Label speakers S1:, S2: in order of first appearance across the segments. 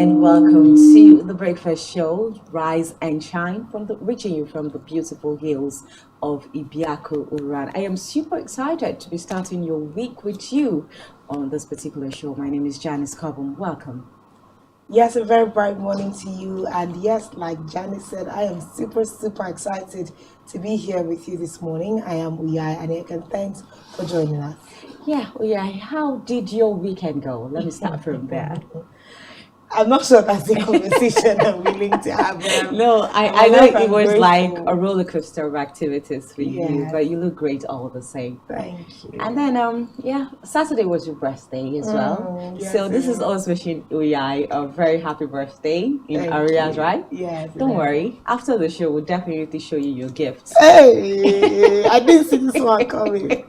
S1: and welcome to the Breakfast Show, Rise and Shine, reaching you from the beautiful hills of Ibiako, Uran. I am super excited to be starting your week with you on this particular show. My name is Janice Cobham. Welcome.
S2: Yes, a very bright morning to you. And yes, like Janice said, I am super excited to be here with you this morning. I am Uyai, and again, thanks for joining us.
S1: Yeah. How did your weekend go? Let me start from there.
S2: I'm not sure that's the conversation I'm willing to have.
S1: No, I know it was like a roller coaster of activities for you, but you look great all the same.
S2: Thank you.
S1: And then, Saturday was your birthday as well.
S2: Yes,
S1: so this is us wishing Uyai a very happy birthday in areas, right?
S2: Yes.
S1: Don't worry. After the show, we'll definitely show you your gifts.
S2: Hey, I didn't see this one coming.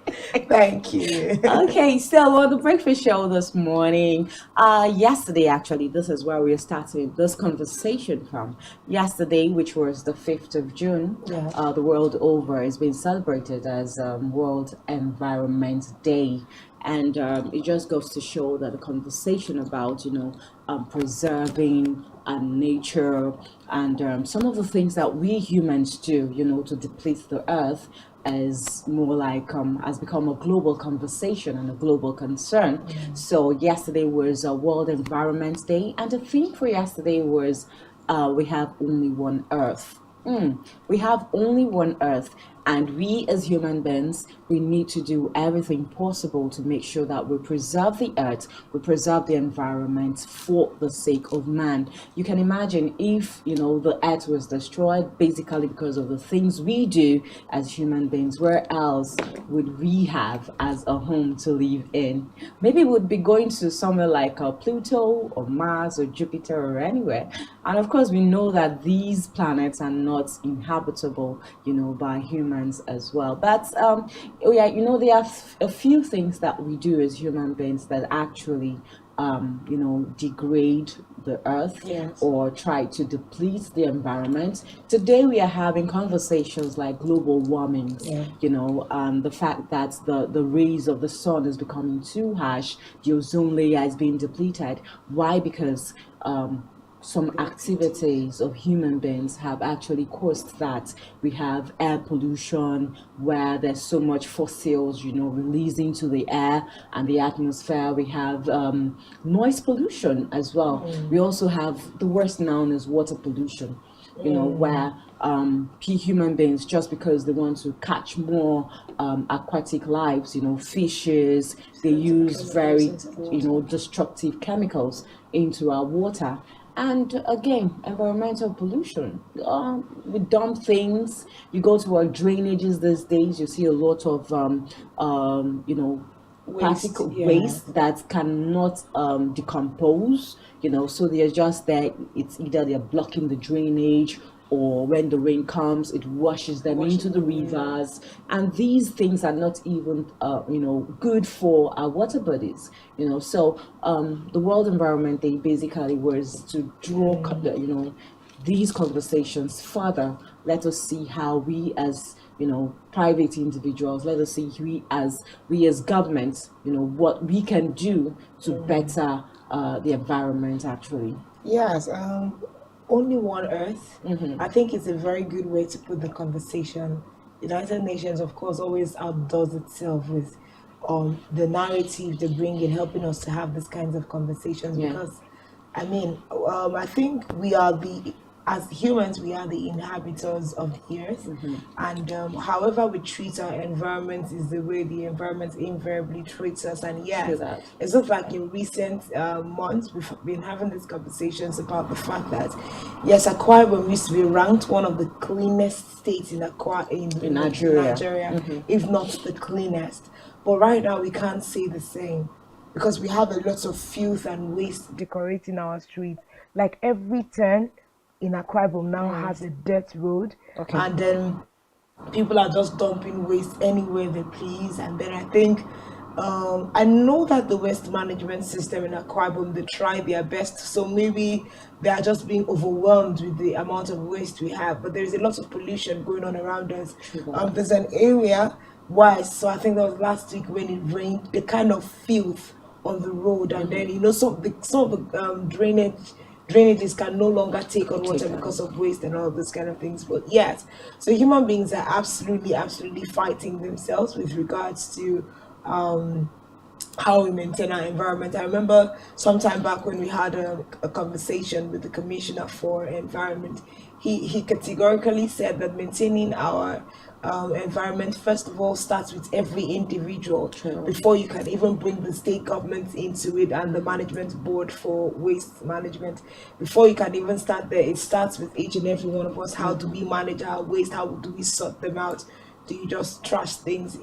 S2: Thank you.
S1: Okay, so on the breakfast show this morning, yesterday actually, this is where we're starting this conversation from. Yesterday, which was the 5th of June, the world over is being celebrated as World Environment Day. And it just goes to show that the conversation about, preserving nature and some of the things that we humans do, to deplete the earth is more like has become a global conversation and a global concern. So yesterday was a World Environment Day, and the theme for yesterday was we have only one Earth. We have only one Earth, and we as human beings, we need to do everything possible to make sure that we preserve the earth, we preserve the environment for the sake of man. You can imagine if, the earth was destroyed basically because of the things we do as human beings, where else would we have as a home to live in? Maybe we'd be going to somewhere like Pluto or Mars or Jupiter or anywhere. And of course, we know that these planets are not inhabitable, by humans as well. But there are a few things that we do as human beings that actually degrade the earth or try to deplete the environment. Today we are having conversations like global warming, the fact that the rays of the sun is becoming too harsh, the ozone layer is being depleted. Why? Because some activities of human beings have actually caused that. We have air pollution where there's so much fossils, releasing to the air and the atmosphere. We have noise pollution as well. We also have the worst known as water pollution, where human beings, just because they want to catch more aquatic lives, fishes, they use very, destructive chemicals into our water. And again, environmental pollution. We dump things. You go to our drainages these days, you see a lot of, plastic waste that cannot decompose, so they're just there. It's either they're blocking the drainage, or when the rain comes, it washes them into the rivers. And these things are not even, good for our water bodies, So the World Environment Day basically was to draw, these conversations further. Let us see how we as, private individuals, let us see we as governments, what we can do to better the environment actually.
S2: Yes. Only one Earth. I think it's a very good way to put the conversation. United Nations, of course, always outdoes itself with the narrative they bring in, helping us to have these kinds of conversations. Because, I think as humans, we are the inhabitants of the earth, and however we treat our environment is the way the environment invariably treats us. And it's not like in recent months we've been having these conversations about the fact that Akwa Ibom used to be ranked one of the cleanest states in Nigeria, if not the cleanest. But right now we can't say the same, because we have a lot of filth and waste decorating our streets. Like every turn in Akwa Ibom now has a dirt road, and then people are just dumping waste anywhere they please. And then I think I know that the waste management system in Akwa Ibom, they try their best, so maybe they are just being overwhelmed with the amount of waste we have. But there's a lot of pollution going on around us. There's an area so I think that was last week when it rained, the kind of filth on the road, and then some of the drainages can no longer take on water because of waste and all of those kind of things. But yes, so human beings are absolutely fighting themselves with regards to how we maintain our environment. I remember sometime back when we had a conversation with the Commissioner for Environment, he categorically said that maintaining our environment, first of all, starts with every individual. True. Before you can even bring the state government into it and the management board for waste management. Before you can even start there, it starts with each and every one of us. How do we manage our waste? How do we sort them out? Do you just trash things,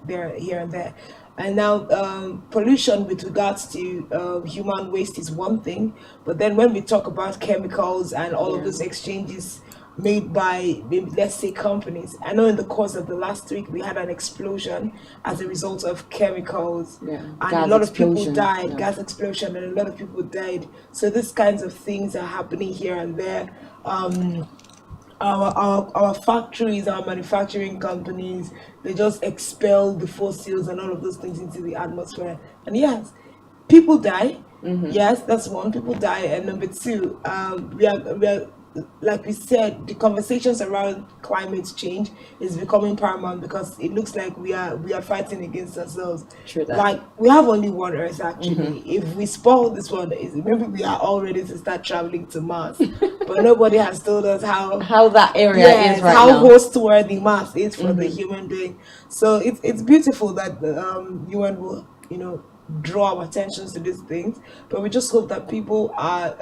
S2: there, here and there? And now pollution with regards to human waste is one thing, but then when we talk about chemicals and all of those exchanges made by, maybe, let's say, companies. I know in the course of the last week we had an explosion as a result of chemicals, and a lot of people died, gas explosion, and a lot of people died. So these kinds of things are happening here and there. Our factories, our manufacturing companies, they just expel the fossils and all of those things into the atmosphere. And yes, people die. Yes, that's one. People die, and number two, we are like we said, the conversations around climate change is becoming paramount because it looks like we are fighting against ourselves.
S1: True that.
S2: Like, we have only one Earth actually. If we spoil this one, maybe we are all ready to start traveling to Mars. But nobody has told us how
S1: that area is right
S2: how
S1: now.
S2: host-worthy Mars is for the human being. So it's beautiful that the UN will draw our attentions to these things. But we just hope that people are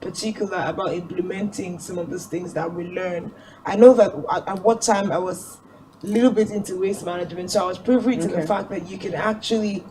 S2: particular about implementing some of those things that we learn. I know that at what time I was a little bit into waste management, so I was privy to the fact that you can actually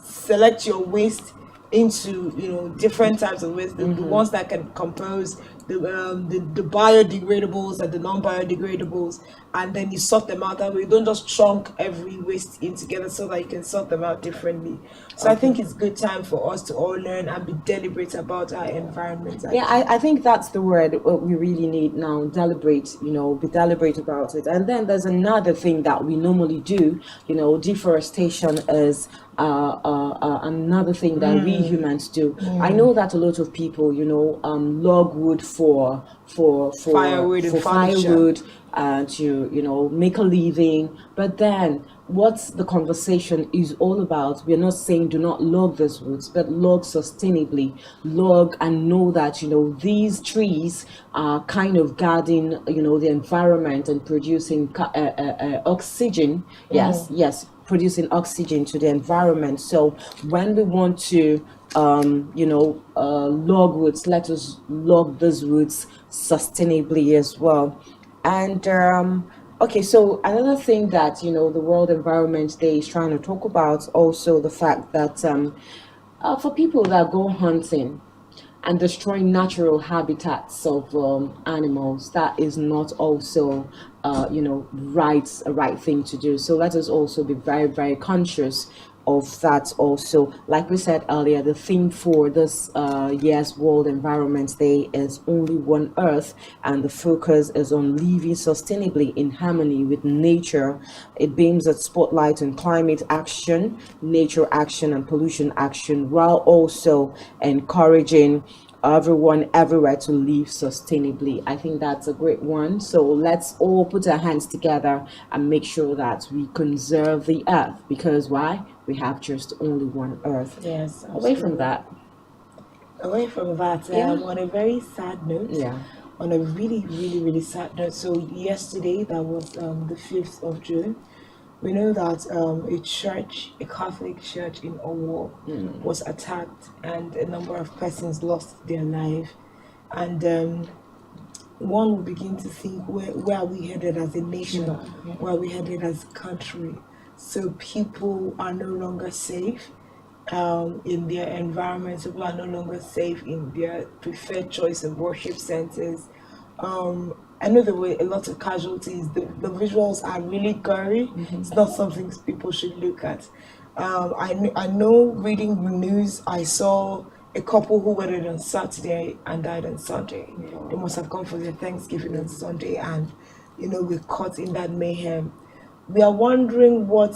S2: select your waste into different types of waste, the ones that can compose, the biodegradables and the non-biodegradables, and then you sort them out that way. You don't just chunk every waste in together so that you can sort them out differently. So I think it's good time for us to all learn and be deliberate about our environment.
S1: Yeah, I think that's the word we really need now. Deliberate, be deliberate about it. And then there's another thing that we normally do. Deforestation is another thing that we humans do. I know that a lot of people, log wood for
S2: firewood
S1: to make a living, but then what the conversation is all about, we're not saying do not log these woods, but log sustainably. Log and know that these trees are kind of guarding the environment and producing oxygen. Yes, producing oxygen to the environment. So when we want to log woods, let us log those woods sustainably as well. And okay, so another thing that the World Environment Day is trying to talk about, also the fact that for people that go hunting and destroying natural habitats of animals, that is not also a right thing to do. So let us also be very, very conscious of that. Also, like we said earlier, the theme for this year's World Environment Day is Only One Earth, and the focus is on living sustainably in harmony with nature. It beams a spotlight on climate action, nature action, and pollution action, while also encouraging everyone everywhere to live sustainably. I think that's a great one. So let's all put our hands together and make sure that we conserve the earth, because why? We have just only one earth.
S2: Yes.
S1: Away from that,
S2: on a very sad note. On a really, really, really sad note. So yesterday, that was the 5th of June. We know that a Catholic church in Owo was attacked, and a number of persons lost their life. And one will begin to think, where are we headed as a nation? Where are we headed as a country? So people are no longer safe in their environments. People are no longer safe in their preferred choice of worship centers. I know there were a lot of casualties. The visuals are really gory. It's not something people should look at. I know, reading the news, I saw a couple who wedded on Saturday and died on Sunday. They must have gone for their Thanksgiving on Sunday, and we're caught in that mayhem. We are wondering what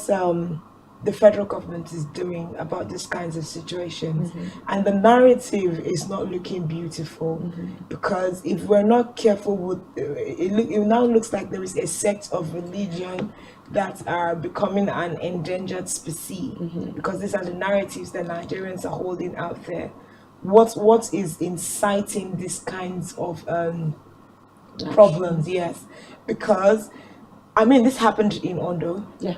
S2: the federal government is doing about these kinds of situations. And the narrative is not looking beautiful, because if we're not careful with it now looks like there is a sect of religion that are becoming an endangered species, because these are the narratives that Nigerians are holding out there. What is inciting these kinds of problems? Yes, because I mean, this happened in Ondo.
S1: Yeah.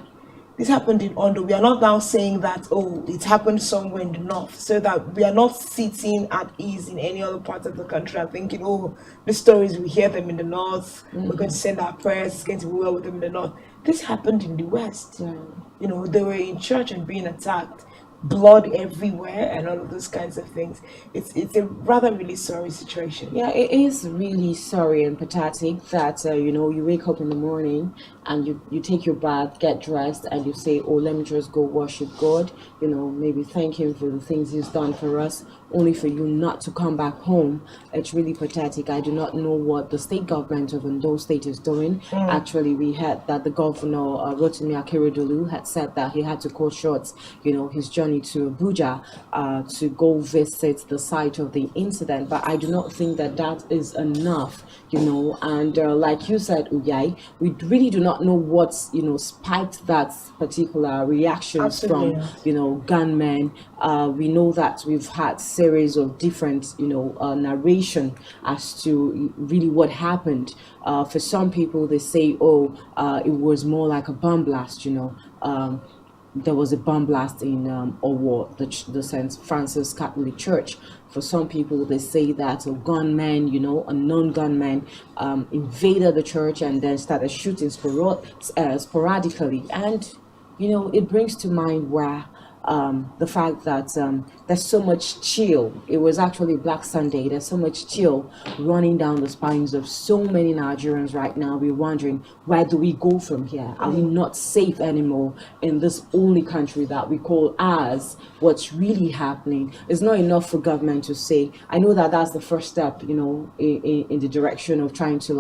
S2: This happened in Ondo. We are not now saying that, oh, it happened somewhere in the north, so that we are not sitting at ease in any other part of the country and thinking, oh, the stories, we hear them in the north, we're going to send our prayers, it's going to be well with them in the north. This happened in the west.
S1: Yeah.
S2: You know, they were in church and being attacked, blood everywhere, and all of those kinds of things. It's a rather really sorry situation.
S1: Yeah, it is really sorry and pathetic that you wake up in the morning and you take your bath, get dressed, and you say, oh, let me just go worship God, maybe thank him for the things he's done for us, only for you not to come back home. It's really pathetic. I do not know what the state government of Ondo State is doing. Actually, we heard that the governor, Rotimi Akeredolu, had said that he had to cut short, his journey to Abuja to go visit the site of the incident. But I do not think that that is enough, and like you said, Uyai, we really do not know what, spiked that particular reactions from, gunmen. We know that we've had series of different, narration as to really what happened. For some people, they say, oh, it was more like a bomb blast, there was a bomb blast in Owo, the St. Francis Catholic Church. For some people, they say that a gunman, a known gunman, invaded the church and then started shooting sporadically. And, it brings to mind where the fact that there's so much chill. It was actually Black Sunday. There's so much chill running down the spines of so many Nigerians right now. We're wondering, where do we go from here? Are we not safe anymore in this only country that we call ours? What's really happening? It's not enough for government to say. I know that that's the first step, in the direction of trying to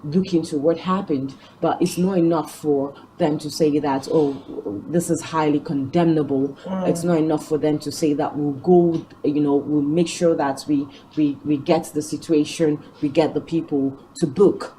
S1: look into what happened, but it's not enough for them to say that, oh, this is highly condemnable. It's not enough for them to say that we'll go, we'll make sure that we get the situation, we get the people to book.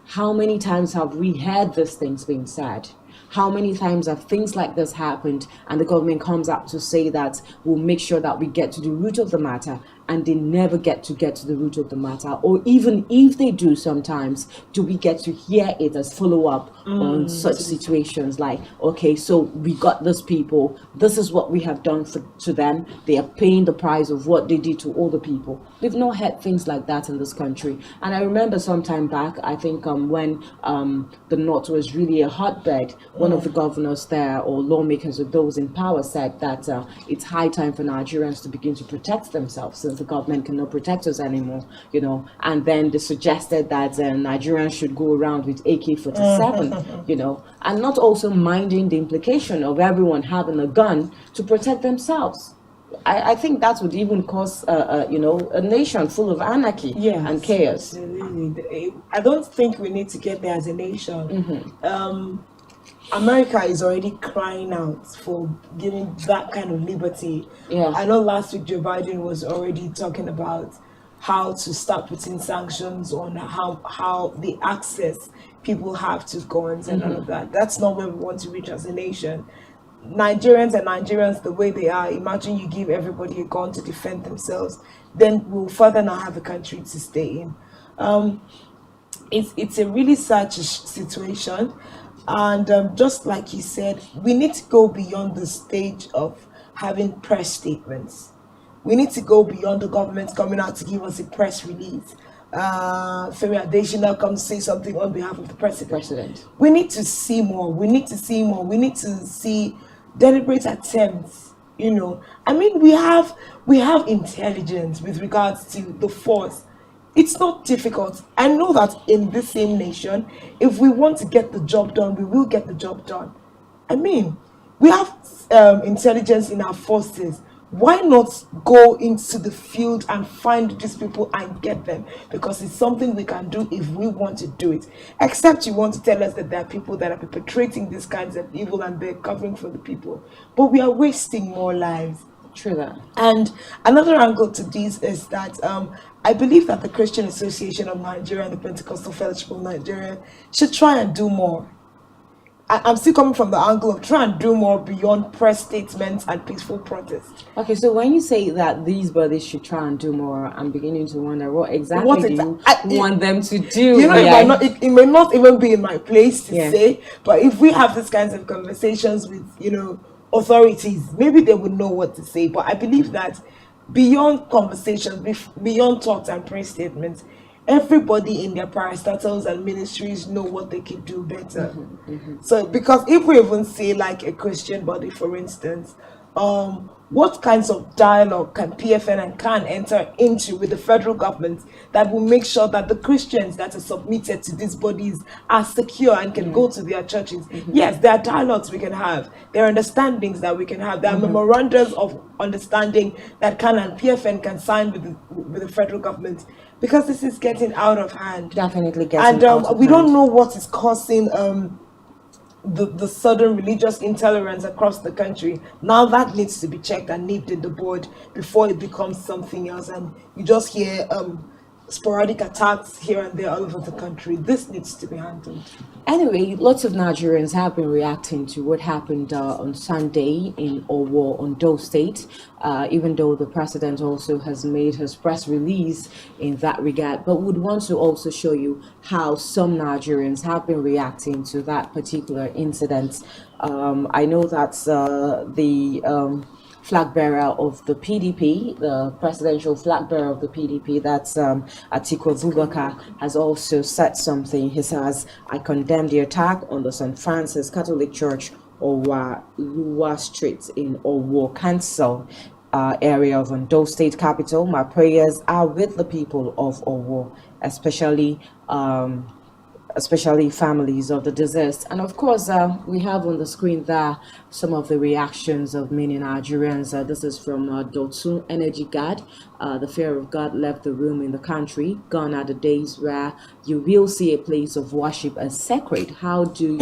S1: How many times have we heard these things being said? How many times have things like this happened and the government comes up to say that we'll make sure that we get to the root of the matter, and they never get to the root of the matter? Or even if they do, sometimes do we get to hear it as follow-up on such situations like, okay, so we got these people, this is what we have done to them, they are paying the price of what they did to all the people. We've not had things like that in this country. And I remember some time back, I think when the North was really a hotbed, one of the governors there, or lawmakers, or those in power, said that it's high time for Nigerians to begin to protect themselves, since the government cannot protect us anymore, and then they suggested that Nigerians should go around with AK-47, and not also minding the implication of everyone having a gun to protect themselves. I think that would even cause, a nation full of anarchy and chaos.
S2: Absolutely. I don't think we need to get there as a nation. America is already crying out for giving that kind of liberty. I know last week Joe Biden was already talking about how to start putting sanctions on how the access people have to guns and all of that. That's not where we want to reach as a nation. Nigerians, the way they are, imagine you give everybody a gun to defend themselves, then we'll further not have a country to stay in. It's a really sad situation. And just like you said, we need to go beyond the stage of having press statements. We need to go beyond the government coming out to give us a press release. Femi Adesina comes to say something on behalf of the president. We need to see more. We need to see deliberate attempts. I mean, we have intelligence with regards to the force. It's not difficult. I know that in this same nation, if we want to get the job done, we will get the job done. I mean, we have intelligence in our forces. why not go into the field and find these people and get them? Because it's something we can do if we want to do it. Except you want to tell us that there are people that are perpetrating these kinds of evil and they're covering for the people. But we are wasting more lives.
S1: True that.
S2: And another angle to this is that I believe that the Christian Association of Nigeria and the Pentecostal Fellowship of Nigeria should try and do more. I'm still coming from the angle of try and do more beyond press statements and peaceful protests.
S1: Okay, so when you say that these bodies should try and do more, I'm beginning to wonder what exactly do you want them to do?
S2: You know, it may not even be in my place to say, but if we have these kinds of conversations with, authorities, maybe they would know what to say. But I believe that beyond conversations, beyond talks and press statements, everybody in their parastatals and ministries know what they can do better. So, because if we even say like a Christian body, for instance, what kinds of dialogue can PFN and CAN enter into with the federal government that will make sure that the Christians that are submitted to these bodies are secure and can go to their churches? Yes, there are dialogues we can have. There are understandings that we can have. There are memorandums of understanding that CAN and PFN can sign with the federal government, because this is getting out of hand.
S1: Definitely getting out of hand.
S2: We don't know what is causing the sudden religious intolerance across the country. Now that needs to be checked and nipped in the bud before it becomes something else, and you just hear sporadic attacks here and there all over the country. This needs to be handled.
S1: Anyway, lots of Nigerians have been reacting to what happened on Sunday in Owo, Ondo State, even though the president also has made his press release in that regard, but would want to also show you how some Nigerians have been reacting to that particular incident. I know that the flag bearer of the PDP, the presidential flag bearer of the PDP, that's Atiku Abubakar, has also said something. He says, "I condemn the attack on the St. Francis Catholic Church, Owa Street in Owo Council area of Ondo State Capital. My prayers are with the people of Owo, especially families of the deceased." And of course, we have on the screen there some of the reactions of many Nigerians. This is from Dotun Energy Guard. The fear of God left the room in the country. Gone are the days where you will see a place of worship as sacred. How do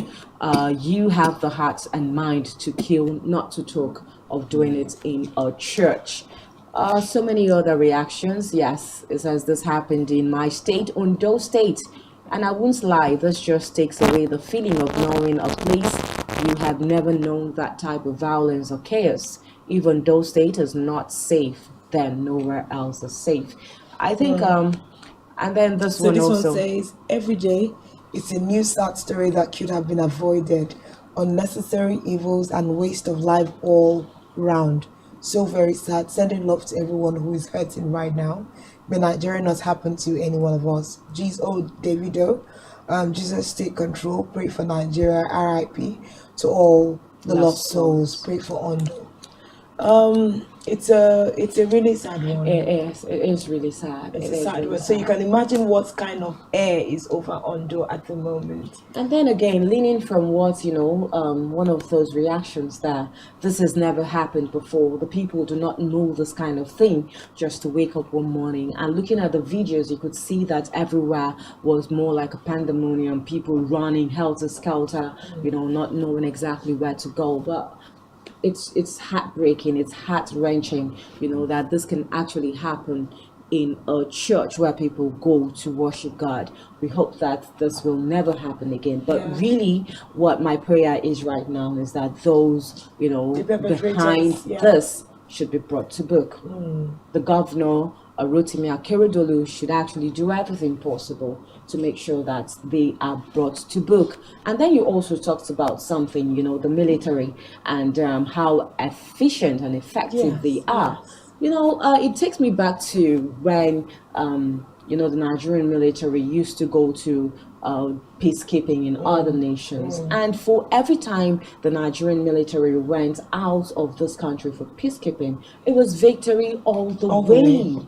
S1: you have the heart and mind to kill, not to talk of doing it in a church? So many other reactions. Yes, it says this happened in my state, Ondo State. And I won't lie, this just takes away the feeling of knowing a place you have never known that type of violence or chaos. Even though state is not safe, then nowhere else is safe. I think, and then this one
S2: says, every day it's a new sad story that could have been avoided. Unnecessary evils and waste of life all round. So very sad. Sending love to everyone who is hurting right now. May Nigeria not happen to any one of us. Davido, Jesus take control. Pray for Nigeria. R.I.P. to all the lost souls. Pray for Ondo. It's a really sad one.
S1: It is really sad.
S2: It's a sad really one. So you can imagine what kind of air is over Ondo at the moment.
S1: And then again, leaning from what, one of those reactions that this has never happened before. The people do not know this kind of thing, just to wake up one morning. And looking at the videos, you could see that everywhere was more like a pandemonium, people running helter-skelter, not knowing exactly where to go. But it's heartbreaking, it's heart-wrenching, that this can actually happen in a church where people go to worship God. We hope that this will never happen again. But really, what my prayer is right now is that those, behind this should be brought to book. The governor, Rotimi Akeredolu, should actually do everything possible to make sure that they are brought to book. And then you also talked about something, the military and how efficient and effective they are. It takes me back to when, the Nigerian military used to go to peacekeeping in other nations. And for every time the Nigerian military went out of this country for peacekeeping, it was victory all the way.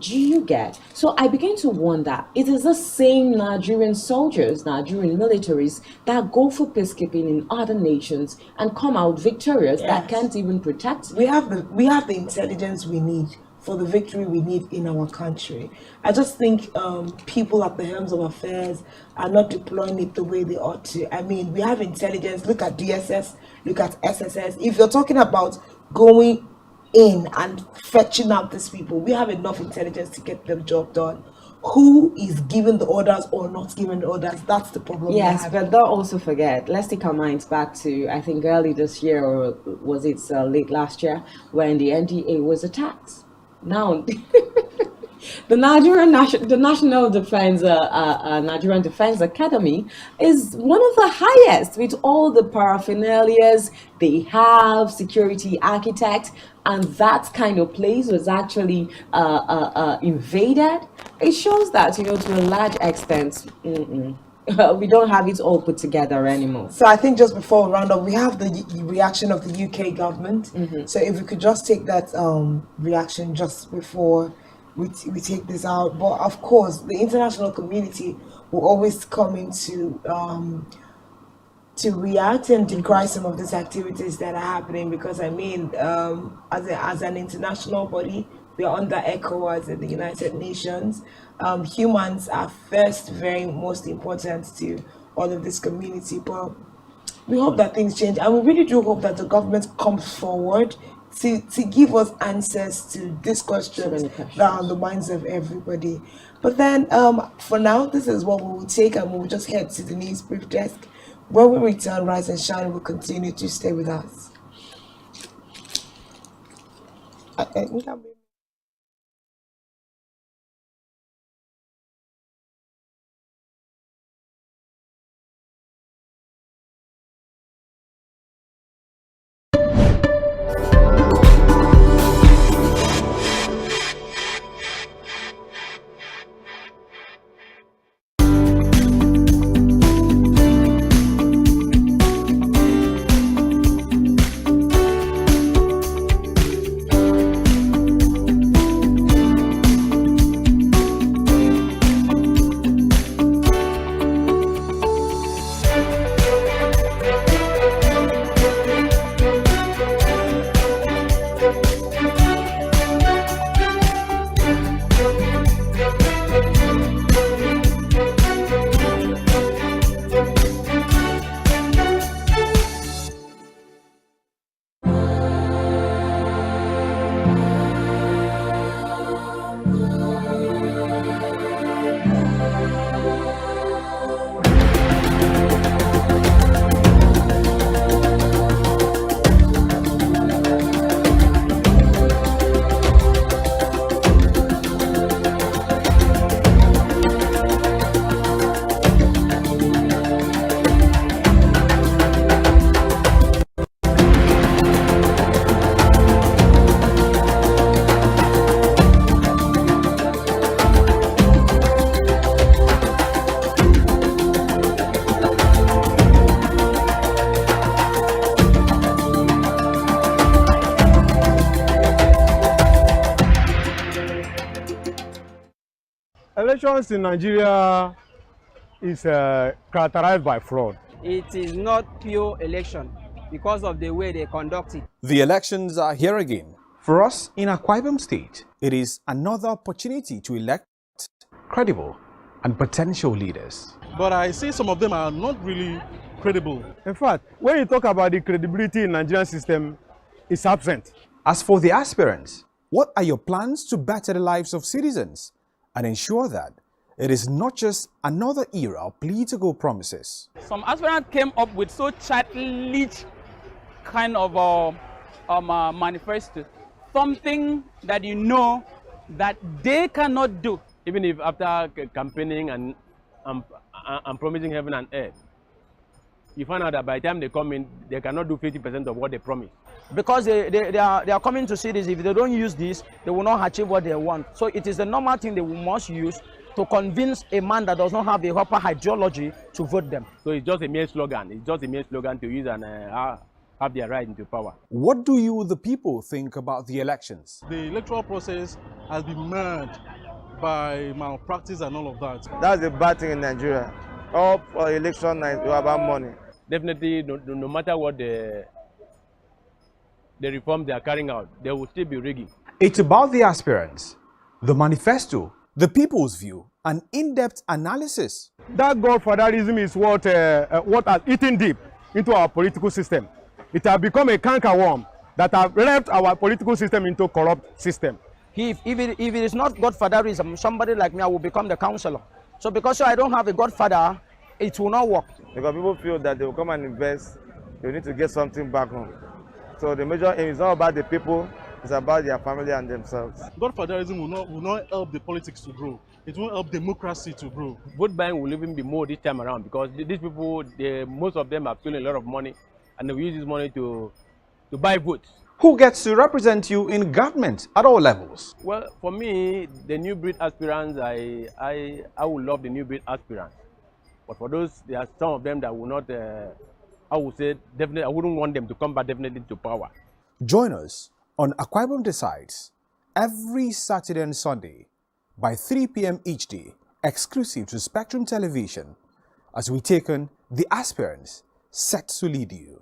S1: Do you get? So I began to wonder, it is the same Nigerian soldiers, Nigerian militaries that go for peacekeeping in other nations and come out victorious that can't even protect.
S2: We have the intelligence we need for the victory we need in our country. I just think people at the helms of affairs are not deploying it the way they ought to. I mean, we have intelligence. Look at DSS, look at SSS. If you're talking about going in and fetching out these people, we have enough intelligence to get the job done. Who is giving the orders or not giving the orders? That's the problem.
S1: Yes, but don't also forget, let's take our minds back to, I think, early this year, or was it late last year, when the NDA was attacked. Now, the National Defense, Nigerian Defense Academy is one of the highest with all the paraphernalias they have, security architect, and that kind of place was actually invaded. It shows that, to a large extent, we don't have it all put together anymore.
S2: So I think just before we round up, we have the reaction of the UK government. So if we could just take that reaction just before we take this out. But of course, the international community will always come in to react and decry some of these activities that are happening, because I mean, as an international body, we are under ECOWAS and the United Nations. Humans are first, very most important to all of this community. But we hope that things change, and we really do hope that the government comes forward to give us answers to these questions that are on the minds of everybody. But then, for now, this is what we will take, and we will just head to the news brief desk. When we return, Rise and Shine will continue to stay with us.
S3: Elections in Nigeria is characterized by fraud.
S4: It is not pure election because of the way they conduct it.
S5: The elections are here again.
S6: For us in Akwa Ibom State,
S5: It is another opportunity to elect
S6: credible and potential leaders.
S7: But I see some of them are not really credible.
S3: In fact, when you talk about the credibility in the Nigerian system, it's absent.
S6: As for the aspirants,
S5: what are your plans to better the lives of citizens and ensure that it is not just another era of political promises?
S8: Some aspirants came up with so childish kind of manifesto, something that you know that they cannot do.
S9: Even if after campaigning and promising heaven and earth, you find out that by the time they come in, they cannot do 50% of what they promised.
S4: Because they are coming to see this. If they don't use this, they will not achieve what they want. So it is the normal thing they must use to convince a man that does not have a proper ideology to vote them.
S9: So it's just a mere slogan. It's just a mere slogan to use and have their right into power.
S5: What do you, the people, think about the elections?
S7: The electoral process has been merged by malpractice and all of that.
S10: That's the bad thing in Nigeria. All for election night, you about money.
S9: Definitely, no matter what the reform they are carrying out, they will still be rigging.
S6: It's about the aspirants, the manifesto,
S5: The people's view, an in-depth analysis.
S3: That godfatherism is what has eaten deep into our political system. It has become a cankerworm that has left our political system into a corrupt system.
S4: If it is not godfatherism, somebody like me, I will become the counselor. So because I don't have a godfather, it will not work.
S10: Because people feel that they will come and invest, they need to get something back home. So the major aim is not about the people, it's about their family and themselves.
S7: Godfatherism will not help the politics to grow. It won't help democracy to grow.
S9: Vote buying will even be more this time around because these people, most of them are stealing a lot of money and they will use this money to buy votes.
S6: who gets to represent you in government at all levels.
S9: Well, for me, the new breed aspirants, I would love the new breed aspirants. But for those, there are some of them that will not, I would say, definitely, I wouldn't want them to come back definitely to power.
S5: Join us on Akwa Ibom Decides every Saturday and Sunday by 3 p.m. each day, exclusive to Spectrum Television, as we take on the aspirants set to lead you.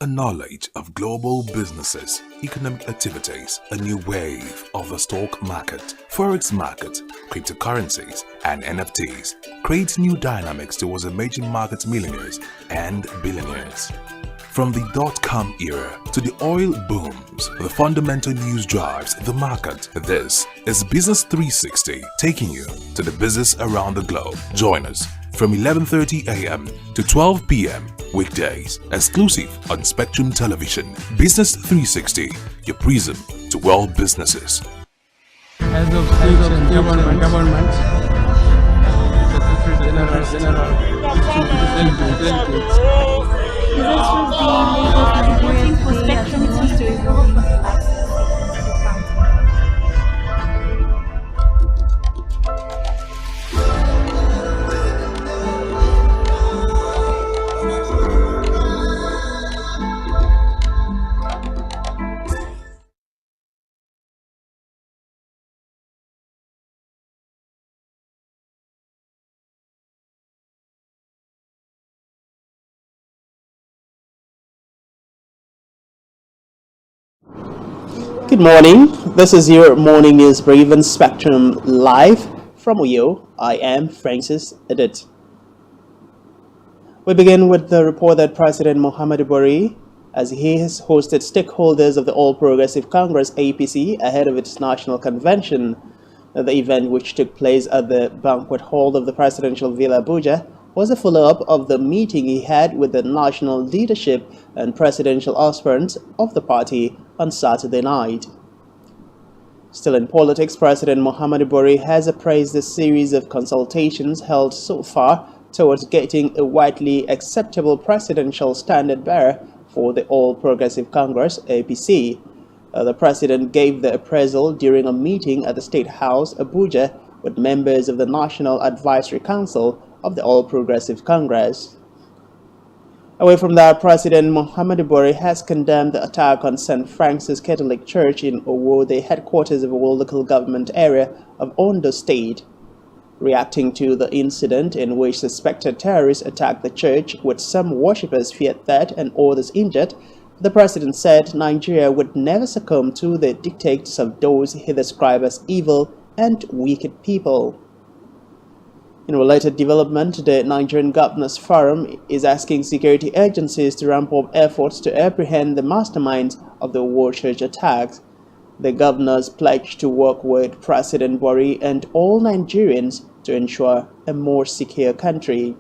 S11: A knowledge of global businesses, economic activities, a new wave of the stock market, forex market, cryptocurrencies, and NFTs creates new dynamics towards emerging market millionaires and billionaires. From the dot-com era to the oil booms, the fundamental news drives the market. This is Business 360, taking you to the business around the globe. Join us from 11:30 a.m. to 12 p.m. weekdays, exclusive on Spectrum Television. Business 360, your prism to world businesses.
S12: Heads of state and government, Secretary General, delegates.
S13: Voting for Spectrum TV.
S14: Good morning. This is your morning news brief on Spectrum live from Uyo. I am Francis Edit. We begin with the report that President Muhammadu Buhari, as he has hosted stakeholders of the All Progressive Congress APC ahead of its national convention. The event, which took place at the banquet hall of the Presidential Villa Abuja, was a follow-up of the meeting he had with the national leadership and presidential aspirants of the party on Saturday night. Still in politics, President Muhammadu Buhari has appraised the series of consultations held so far towards getting a widely acceptable presidential standard-bearer for the All Progressive Congress APC. The president gave the appraisal during a meeting at the State House, Abuja, with members of the National Advisory Council of the All Progressive Congress. Away from that, President Muhammadu Buhari has condemned the attack on St. Francis Catholic Church in Owo, the headquarters of a local government area of Ondo State. Reacting to the incident in which suspected terrorists attacked the church, with some worshippers feared that and others injured, The president said Nigeria would never succumb to the dictates of those he described as evil and wicked people. In related development, the Nigerian Governors Forum is asking security agencies to ramp up efforts to apprehend the masterminds of the World Church attacks. The governors pledged to work with President Buhari and all Nigerians to ensure a more secure country.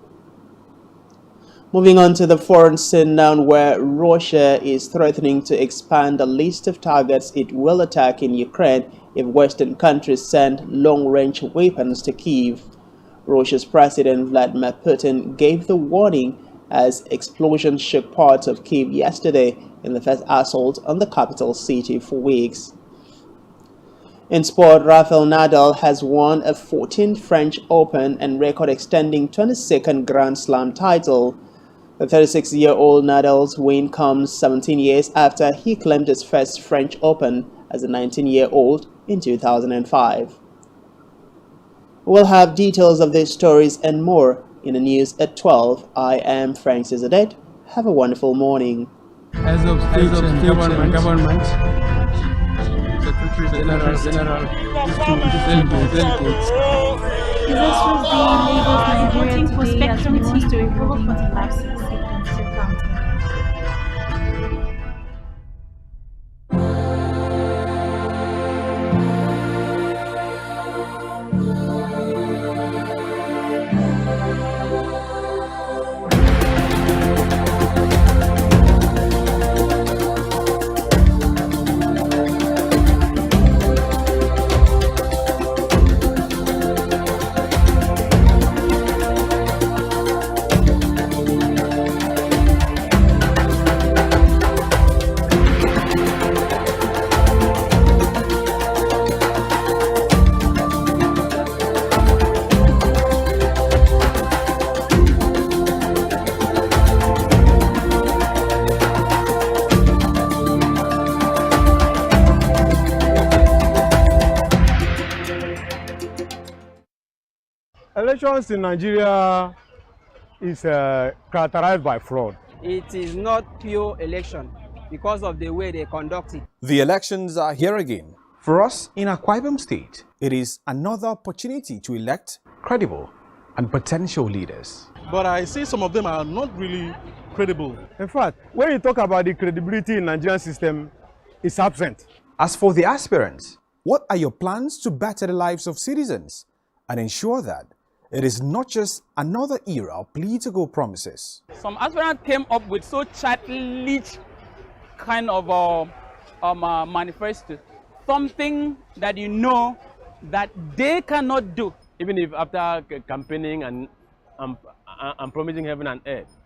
S14: Moving on to the foreign scene now, where Russia is threatening to expand the list of targets it will attack in Ukraine if Western countries send long-range weapons to Kyiv. Russia's President Vladimir Putin gave the warning as explosions shook parts of Kyiv yesterday in the first assault on the capital city for weeks. In sport, Rafael Nadal has won a 14th French Open and record-extending 22nd Grand Slam title. The 36-year-old Nadal's win comes 17 years after he claimed his first French Open as a 19-year-old in 2005. We'll have details of these stories and more in the news at 12. I am Francis Adet. Have a wonderful morning.
S12: As of state and government, Secretary General,
S13: This was the Lagos Nigeria for Spectrum TV to report for the last 6 seconds to count.
S3: Elections in Nigeria is characterized by fraud.
S4: It is not pure election because of the way they conduct it.
S5: The elections are here again. For us in Akwa Ibom State, it is another opportunity to elect credible and potential leaders.
S7: But I see some of them are not really credible.
S3: In fact, when you talk about the credibility in the Nigerian system, it's absent.
S5: As for the aspirants, what are your plans to better the lives of citizens and ensure that it is not just another era of political promises?
S8: Some aspirants came up with so childish kind of manifesto, something that you know that they cannot do.
S9: Even if after campaigning and promising heaven and earth,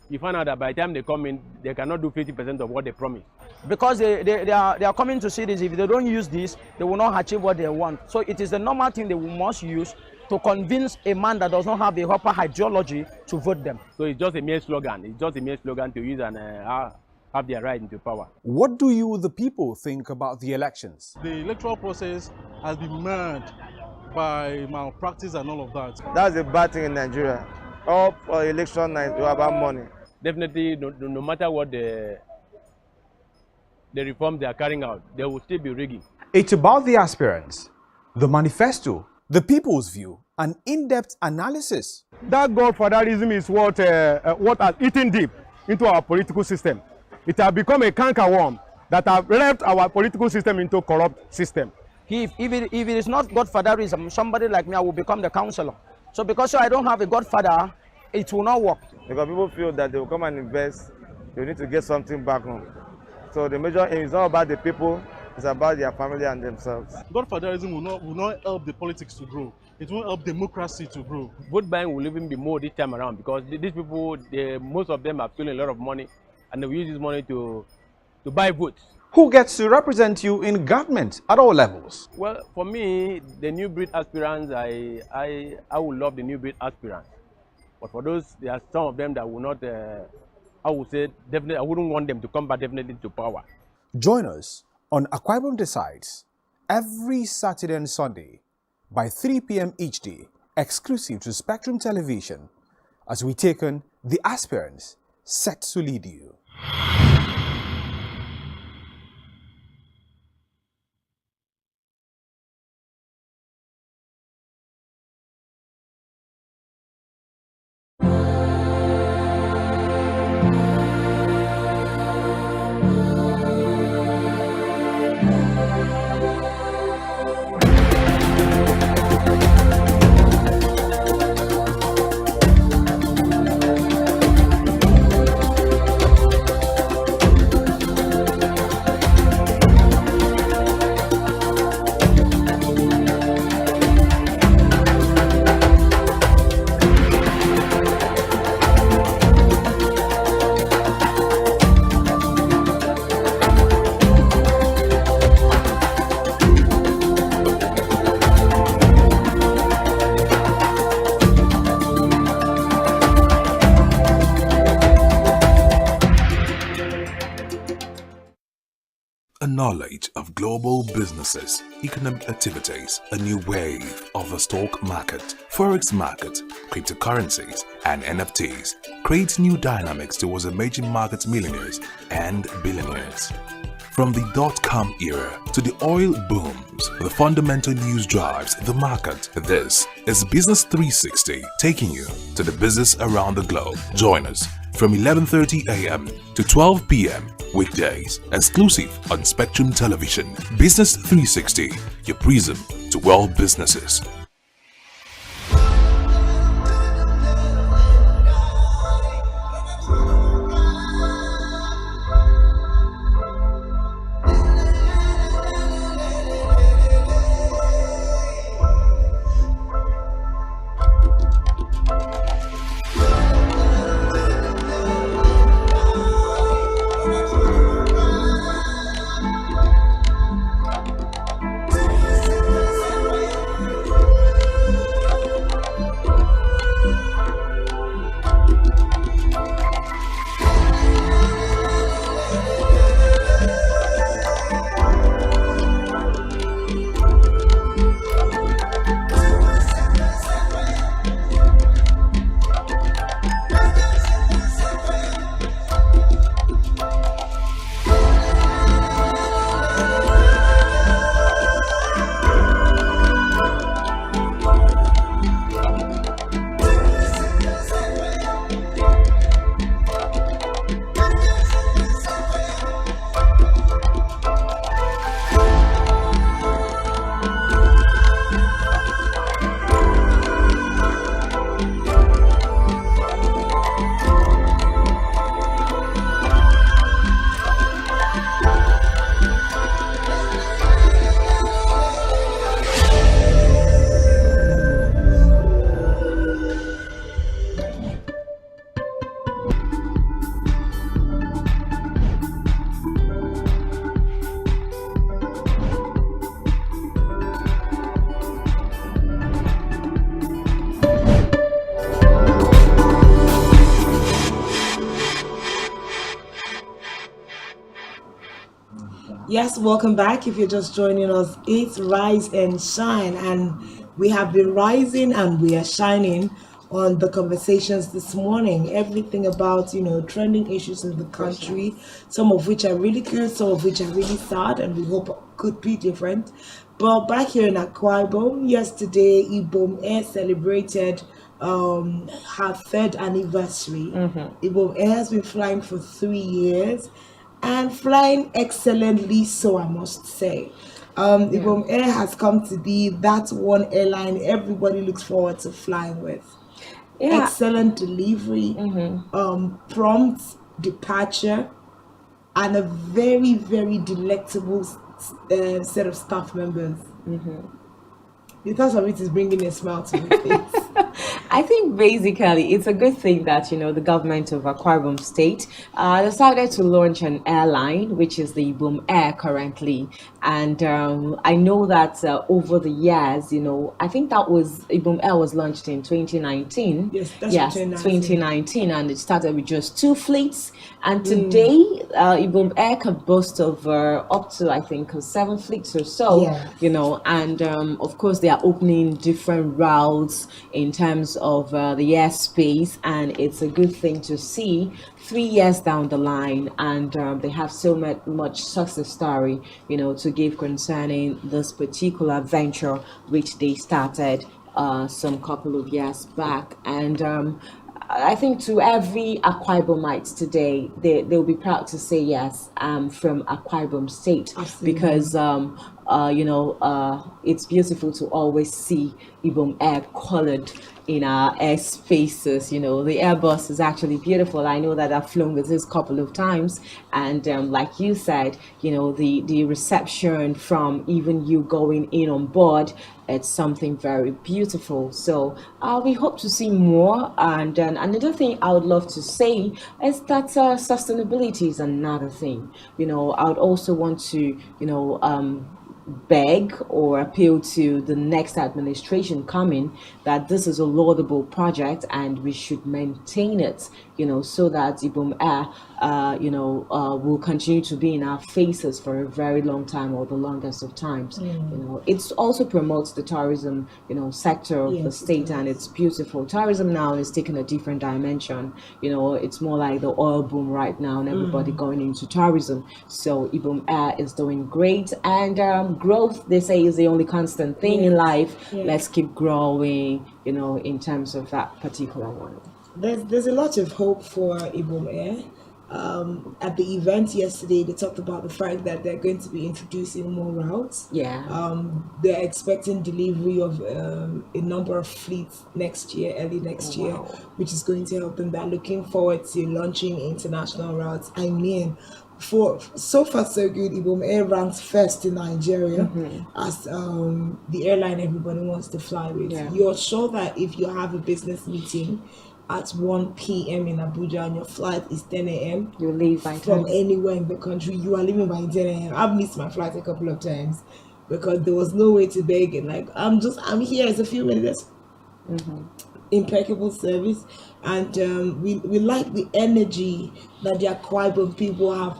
S9: you find out that by the time they come in, they cannot do 50% of what they promised.
S4: Because they are coming to see this. If they don't use this, they will not achieve what they want. So it is the normal thing they must use to convince a man that does not have a proper ideology to vote them.
S9: So it's just a mere slogan. It's just a mere slogan to use and have their right into power.
S5: What do you, the people, think about the elections?
S7: The electoral process has been marred by malpractice and all of that.
S10: That's a bad thing in Nigeria. All for election night, you about money.
S9: Definitely, no matter what the reforms they are carrying out, there will still be rigging.
S5: It's about the aspirants, the manifesto, the people's view, and in-depth analysis.
S3: That godfatherism is what has eaten deep into our political system. It has become a cankerworm that has left our political system into a corrupt system.
S4: If it is not godfatherism, somebody like me, I will become the counselor. So because I don't have a godfather, it will not work.
S10: Because people feel that they will come and invest, they need to get something back home. So the major aim is not about the people, it's about their family and themselves.
S7: Godfatherism will not help the politics to grow. It won't help democracy to grow.
S9: Vote buying will even be more this time around because these people, most of them have stolen a lot of money and they will use this money to buy votes.
S6: Who gets to represent you in government at all levels?
S9: Well, for me, the new breed aspirants, I would love the new breed aspirants. But for those, there are some of them that will not, I would say, definitely, I wouldn't want them to come back definitely to power.
S5: Join us on Akwa Ibom Decides every Saturday and Sunday by 3 p.m. each day, exclusive to Spectrum Television, as we take on the aspirants set to lead you.
S11: A knowledge of global businesses, economic activities, a new wave of the stock market, forex market, cryptocurrencies, and NFTs creates new dynamics towards emerging market millionaires and billionaires. From the dot-com era to the oil booms, the fundamental news drives the market. This is Business 360, taking you to the business around the globe. Join us from 11:30 a.m. to 12 p.m. weekdays, exclusive on Spectrum Television. Business 360, your prism to world businesses.
S2: Yes, welcome back. If you're just joining us, it's Rise and Shine, and we have been rising and we are shining on the conversations this morning. Everything about, trending issues in the country, some of which are really good, some of which are really sad, and we hope could be different. But back here in Akwa Ibom, yesterday, Ibom Air celebrated her third anniversary. Ibom Air has been flying for 3 years. And flying excellently, so I must say. Ibom Air has come to be that one airline everybody looks forward to flying with.
S1: Yeah.
S2: Excellent delivery, prompt departure, and a very, very delectable set of staff members. Because of it is bringing a smile to my face.
S1: I think basically it's a good thing that, the government of Akwa Ibom State decided to launch an airline, which is the Ibom Air currently. And I know that over the years, I think that was Ibom Air was launched in 2019.
S2: Yes,
S1: 2019. And it started with just 2 fleets. And today, Ibom Air can boast of up to, I think, 7 fleets or so, and of course, they are opening different routes in terms of the airspace, and it's a good thing to see 3 years down the line, and they have so much success story, to give concerning this particular venture which they started some couple of years back. And I think to every Akwa Ibomite today, they'll be proud to say yes, I'm from Akwa Ibom State. Absolutely. Because it's beautiful to always see Ibom air colored in our air spaces. The Airbus is actually beautiful. I know that I've flown with this a couple of times, and like you said, the reception from even you going in on board, it's something very beautiful. So we hope to see more. And another thing I would love to say is that sustainability is another thing. I would also want to beg or appeal to the next administration coming that this is a laudable project and we should maintain it, so that Ibom Air, will continue to be in our faces for a very long time, or the longest of times. It also promotes the tourism, sector of the state, and it's beautiful. Tourism now is taking a different dimension. It's more like the oil boom right now, and everybody going into tourism. So Ibom Air is doing great, and growth, they say, is the only constant thing in life. Let's keep growing, in terms of that particular one.
S2: There's a lot of hope for Ibom Air. At the event yesterday, they talked about the fact that they're going to be introducing more routes. They're expecting delivery of a number of fleets next year, early next year, which is going to help them. They're looking forward to launching international routes. I mean, so far so good. Ibom Air ranks first in Nigeria as the airline everybody wants to fly with. You're sure that if you have a business meeting at 1 p.m. in Abuja and your flight is 10 a.m.
S1: you leave by
S2: from anywhere in the country, you are leaving by 10 a.m. I've missed my flight a couple of times because there was no way to beg, and like I'm here, it's a few minutes. Impeccable service, and we like the energy that the Akwa Ibom people have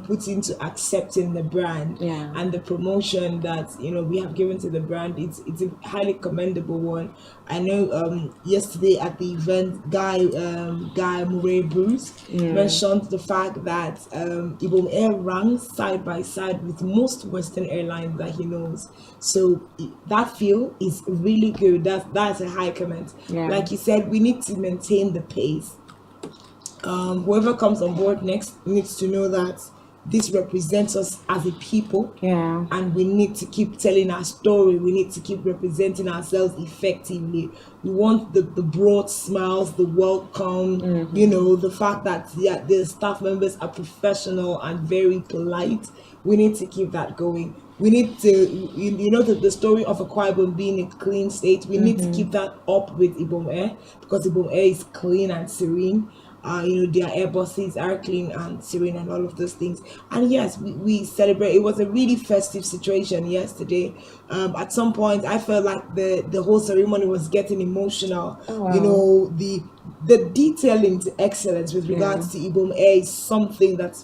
S2: put into accepting the brand, and the promotion that we have given to the brand. It's a highly commendable one. I know yesterday at the event, Guy Murray Bruce mentioned the fact that Ibom Air ranks side by side with most Western airlines that he knows. So that feel is really good. That's a high comment. Like you said, we need to maintain the pace. Whoever comes on board next needs to know that this represents us as a people, and we need to keep telling our story. We need to keep representing ourselves effectively. We want the broad smiles, the welcome, the fact that the staff members are professional and very polite. We need to keep that going. We need to, the story of Akwa Ibom being a clean state, we need to keep that up with Ibom Air, because Ibom Air is clean and serene. Their air buses are clean and serene and all of those things. And yes, we celebrate. It was a really festive situation yesterday. At some point, I felt like the whole ceremony was getting emotional. The detailing to excellence with regards to Ibom Air is something that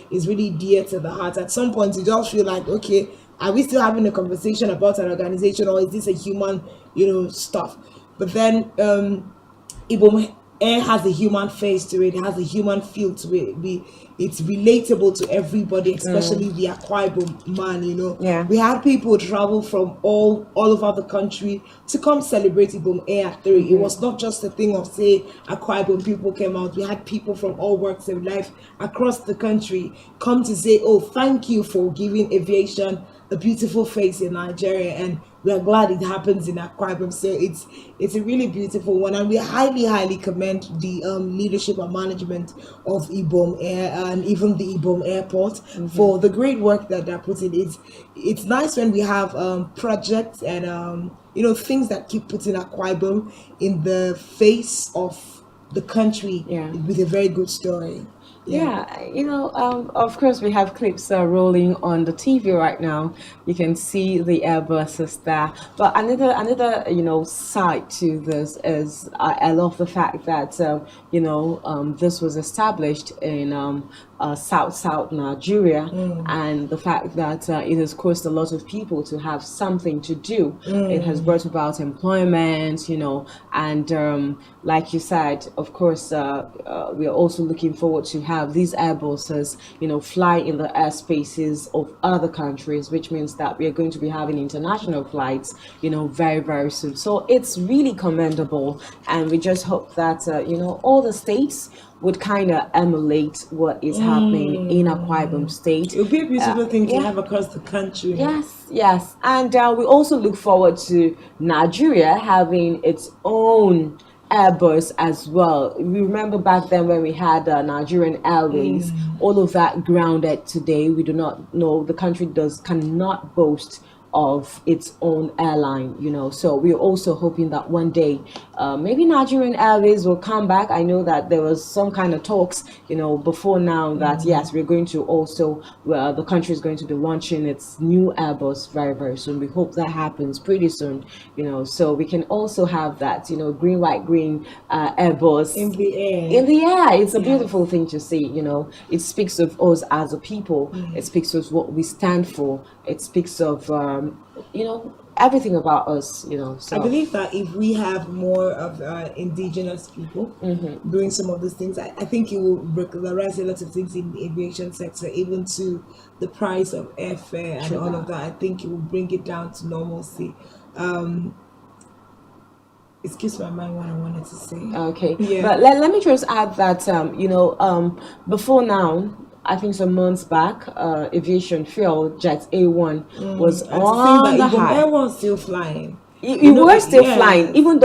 S2: is really dear to the heart. At some point, you just feel like, okay, are we still having a conversation about an organization, or is this a human, stuff? But then Ibom Air has a human face to it, has a human feel to it. It's relatable to everybody, especially the Akwa Ibom man, We had people travel from all over the country to come celebrate Ibom Air at 3. It was not just a thing of, say, Akwa Ibom people came out. We had people from all walks of life across the country come to say, oh, thank you for giving aviation a beautiful face in Nigeria, and we are glad it happens in Akwa Ibom. So it's a really beautiful one, and we highly commend the leadership and management of Ibom Air and even the Ibom Airport for the great work that they're putting. It's nice when we have projects and things that keep putting Akwa Ibom in the face of the country with a very good story.
S1: Of course we have clips rolling on the TV right now. You can see the Airbuses there. But another side to this is I love the fact that this was established in South Nigeria, and the fact that it has caused a lot of people to have something to do. It has brought about employment, and like you said, of course, we are also looking forward to have these airbuses, fly in the airspaces of other countries, which means that we are going to be having international flights, very, very soon. So it's really commendable, and we just hope that, all the states would kind of emulate what is happening in Akwa Ibom State.
S2: It would be a beautiful thing to have across the country.
S1: Yes. And we also look forward to Nigeria having its own Airbus as well. We remember back then when we had Nigerian Airways, all of that grounded today. We do not know, the country cannot boast of its own airline, so we're also hoping that one day maybe Nigerian Airways will come back. I know that there was some kind of talks before now that yes, we're going to also the country is going to be launching its new Airbus very, very soon. We hope that happens pretty soon, so we can also have that green, white, green Airbus
S2: in the
S1: air. It's a beautiful thing to see. It speaks of us as a people. It speaks of what we stand for. It speaks of everything about us, so
S2: I believe that if we have more of indigenous people doing some of these things, I think it will regularize a lot of things in the aviation sector, even to the price of airfare and all of that. I think it will bring it down to normalcy. It skips my mind what I wanted to say.
S1: Okay, but let me just add that before now, I think some months back, aviation fuel, Jet A1 was on the high.
S2: Air was still flying.
S1: It was still flying, even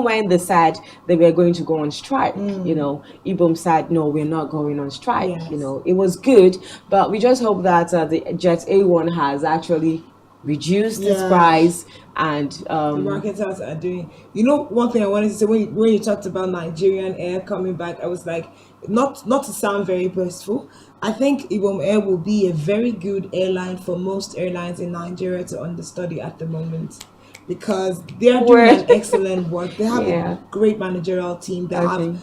S1: when they said they were going to go on strike. Ibom said, no, we're not going on strike. It was good, but we just hope that the Jet A1 has actually reduced its price, and
S2: the marketers are doing. One thing I wanted to say, when you talked about Nigerian Air coming back, I was like, not to sound very boastful, I think Ibom Air will be a very good airline for most airlines in Nigeria to understudy at the moment, because they are doing an excellent work. They have a great managerial team. They have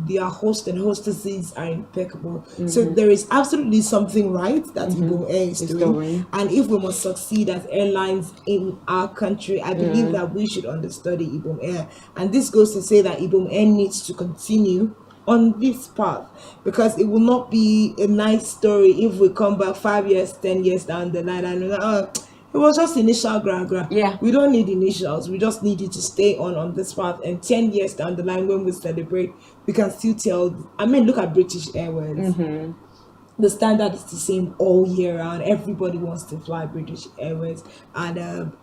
S2: their host and hostesses are impeccable. So there is absolutely something right that Ibom Air is doing. And if we must succeed as airlines in our country, I believe that we should understudy Ibom Air. And this goes to say that Ibom Air needs to continue on this path, because it will not be a nice story if we come back 5 years, 10 years down the line and it was just initial gra. We don't need initials. We just need it to stay on this path. And 10 years down the line, when we celebrate, we can still tell. I mean, look at British Airways. The standard is the same all year round. Everybody wants to fly British Airways and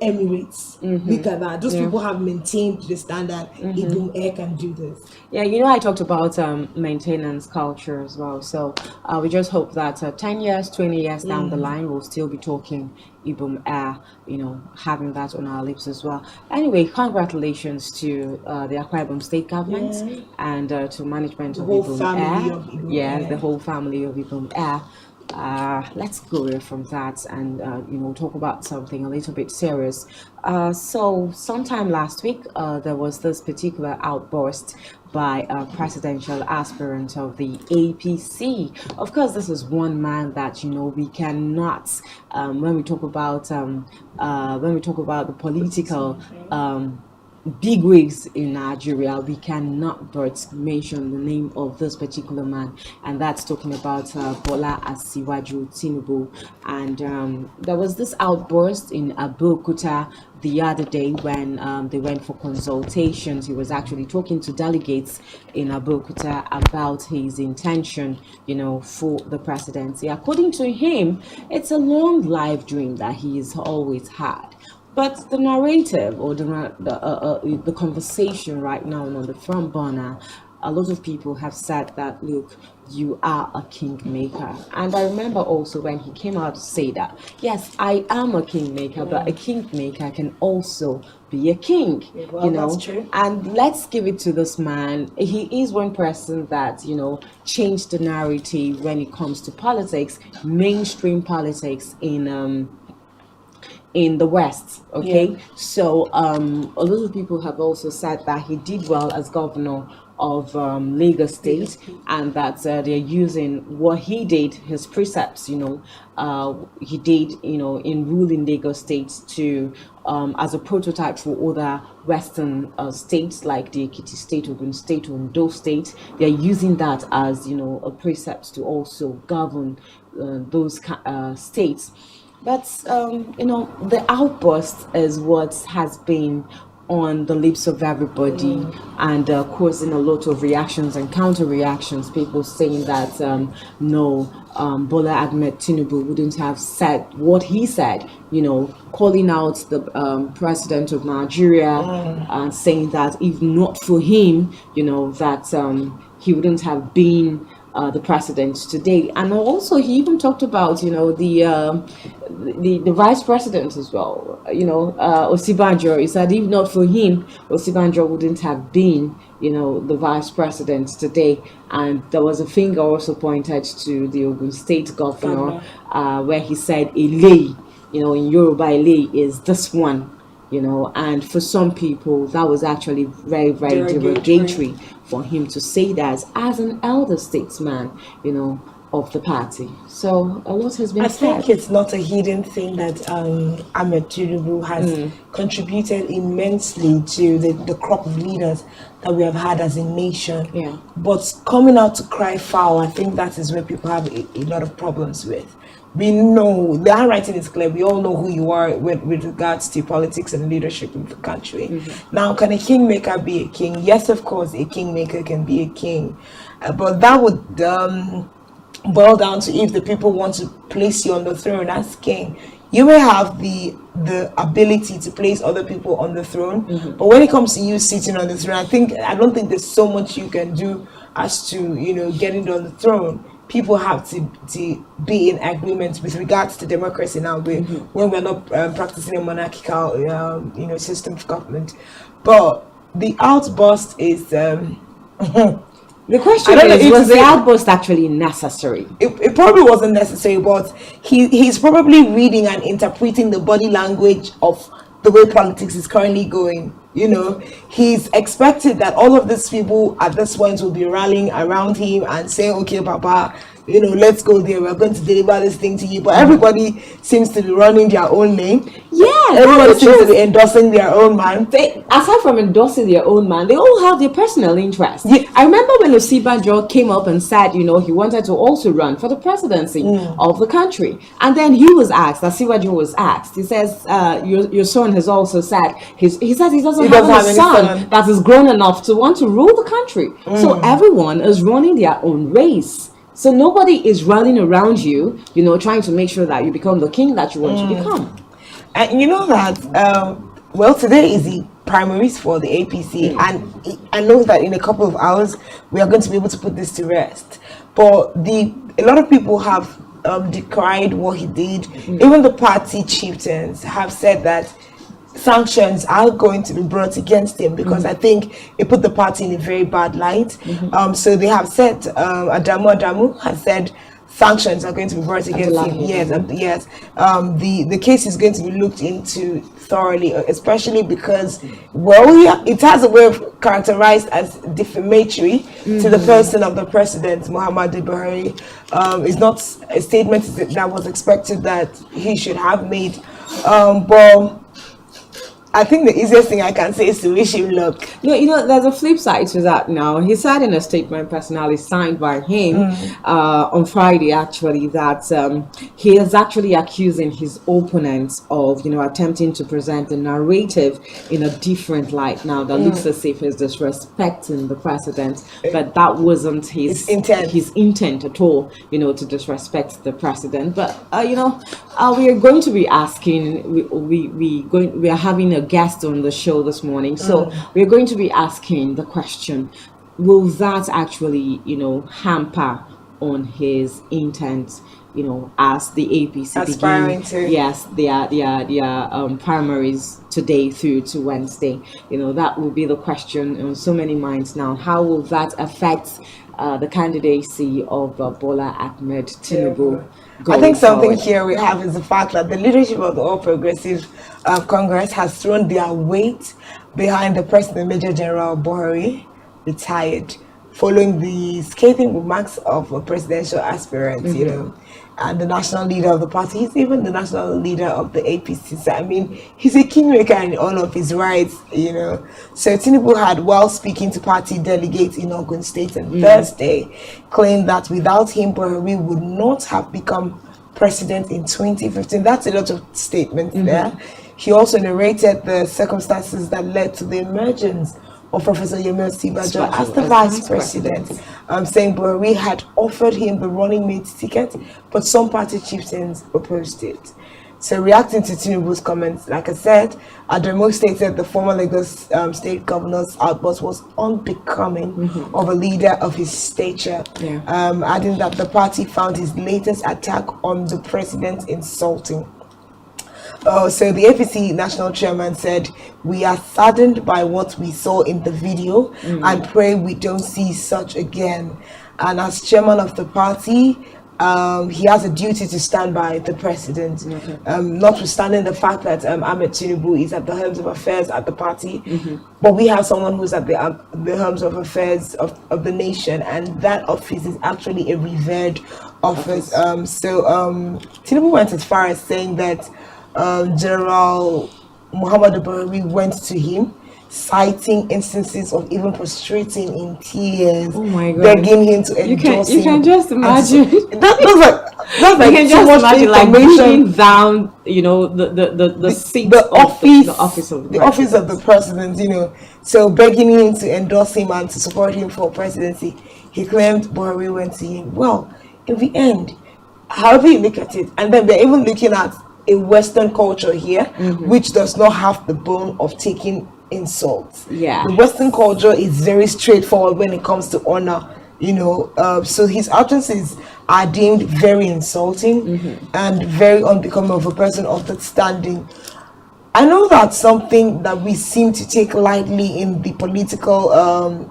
S2: Emirates. Look at that. Those people have maintained the standard. Ibom Air can do this.
S1: I talked about maintenance culture as well. So we just hope that 10 years, 20 years down the line, we'll still be talking Ibom Air, having that on our lips as well. Anyway, congratulations to the Akwa Ibom State government and to management of Ibom Air. The whole family of Ibom Air. Let's go away from that and talk about something a little bit serious. So sometime last week there was this particular outburst by a presidential aspirant of the APC. Of course, this is one man that we cannot when we talk about the political bigwigs in Nigeria, we cannot but mention the name of this particular man, and that's talking about Bola Asiwaju Tinubu. And there was this outburst in Abeokuta the other day when they went for consultations. He was actually talking to delegates in Abeokuta about his intention, for the presidency. According to him, it's a long life dream that he's always had. But the narrative or the conversation right now on the front burner, a lot of people have said that, look, you are a kingmaker. And I remember also when he came out to say that, yes, I am a kingmaker, but a kingmaker can also be a king,
S2: That's true.
S1: And let's give it to this man. He is one person that, changed the narrative when it comes to politics, mainstream politics in the West, okay? So a lot of people have also said that he did well as governor of Lagos State, and that they're using what he did, his precepts, he did, in ruling Lagos State to as a prototype for other western states like the Ekiti State, Ogun State, Ondo State. They're using that as, a precept to also govern those states. But, the outburst is what has been on the lips of everybody and causing a lot of reactions and counter reactions. People saying that no, Bola Ahmed Tinubu wouldn't have said what he said, calling out the president of Nigeria and saying that if not for him, that he wouldn't have been the president today. And also he even talked about the vice president as well, Osibanjo. He said if not for him, Osibanjo wouldn't have been the vice president today. And there was a finger also pointed to the Ogun State governor, where he said Ele, in Yoruba, Ele is this one, and for some people that was actually very, very derogatory for him to say that as an elder statesman, of the party. So a lot has been said.
S2: I think it's not a hidden thing that Ahmed Tinubu has contributed immensely to the crop of leaders that we have had as a nation.
S1: Yeah.
S2: But coming out to cry foul, I think that is where people have a lot of problems with. We know the handwriting is clear. We all know who you are with regards to politics and leadership in the country. Now, can a kingmaker be a king? Yes, of course, a kingmaker can be a king, but that would boil down to if the people want to place you on the throne as king. You may have the ability to place other people on the throne, but when it comes to you sitting on the throne, I don't think there's so much you can do as to getting on the throne. People have to be in agreement with regards to democracy now, when we're not practicing a monarchical system of government. But the outburst is
S1: the question is, was the outburst actually necessary?
S2: It probably wasn't necessary, but he's probably reading and interpreting the body language of the way politics is currently going. He's expected that all of these people at this point will be rallying around him and saying, okay, Papa, let's go there. We're going to deliver this thing to you. But everybody seems to be running their own lane.
S1: Yeah,
S2: everybody seems to be endorsing their own man.
S1: Aside from endorsing their own man, they all have their personal interest.
S2: Yeah.
S1: I remember when Osibanjo came up and said, he wanted to also run for the presidency of the country. And then he was asked, Osibanjo was asked, he says, your son has also said, he says he doesn't have a son that is grown enough to want to rule the country. So everyone is running their own race. So nobody is running around you, trying to make sure that you become the king that you want to become.
S2: And you know that, today is the primaries for the APC, and I know that in a couple of hours we are going to be able to put this to rest. But a lot of people have decried what he did. Even the party chieftains have said that sanctions are going to be brought against him because I think it put the party in a very bad light. So they have said, Adamu has said sanctions are going to be brought against him. Yes. The case is going to be looked into thoroughly, especially because, it has a way of characterized as defamatory to the person of the president, Muhammadu Buhari. It's not a statement that was expected that he should have made. But I think the easiest thing I can say is to wish him luck.
S1: There's a flip side to that now. He said in a statement personally signed by him on Friday, actually, that he is actually accusing his opponents of, attempting to present the narrative in a different light now that looks as if he's disrespecting the president. But that wasn't his intent at all, to disrespect the president. But, we are going to be asking, we are having a guest on the show this morning, so we're going to be asking the question, will that actually hamper on his intent as the APC
S2: aspiring to
S1: their primaries today through to Wednesday? That will be the question on so many minds now. How will that affect the candidacy of Bola Ahmed Tinubu?
S2: I think something here we have is the fact that the leadership of the All Progressive Congress has thrown their weight behind the President Major General Buhari. retired, following the scathing remarks of a presidential aspirant, you know, and the national leader of the party. He's even the national leader of the APC. So, I mean, he's a kingmaker in all of his rights, you know. So Tinubu had, while speaking to party delegates in Ogun State on Thursday, claimed that without him, Buhari would not have become president in 2015. That's a lot of statements there. He also narrated the circumstances that led to the emergence of Professor Yemi Osinbajo as the vice president, saying Buhari had offered him the running mate ticket, but some party chieftains opposed it. So reacting to Tinubu's comments, like I said, Ademo stated the former Lagos state governor's outburst was unbecoming of a leader of his stature, adding that the party found his latest attack on the president insulting. So the APC national chairman said, "We are saddened by what we saw in the video and pray we don't see such again." And as chairman of the party, he has a duty to stand by the president, notwithstanding the fact that Ahmed Tinubu is at the helms of affairs at the party. But we have someone who's at the helms of affairs of the nation, and that office is actually a revered office. Tinubu went as far as saying that General Muhammadu Buhari went to him, citing instances of even prostrating in tears, begging him to endorse him.
S1: You can just imagine.
S2: That's like
S1: you can
S2: so
S1: just
S2: much
S1: imagine, like
S2: information.
S1: bringing down, you know, the seat
S2: the
S1: of
S2: office
S1: of
S2: the office of the president, you know. So begging him to endorse him and to support him for presidency. He claimed Buhari went to him. Well, in the end, however you look at it, and then they're even looking at a Western culture here, which does not have the bone of taking insults. The Western culture is very straightforward when it comes to honor, you know. So his utterances are deemed very insulting and very unbecoming of a person of that standing. I know that's something that we seem to take lightly in the political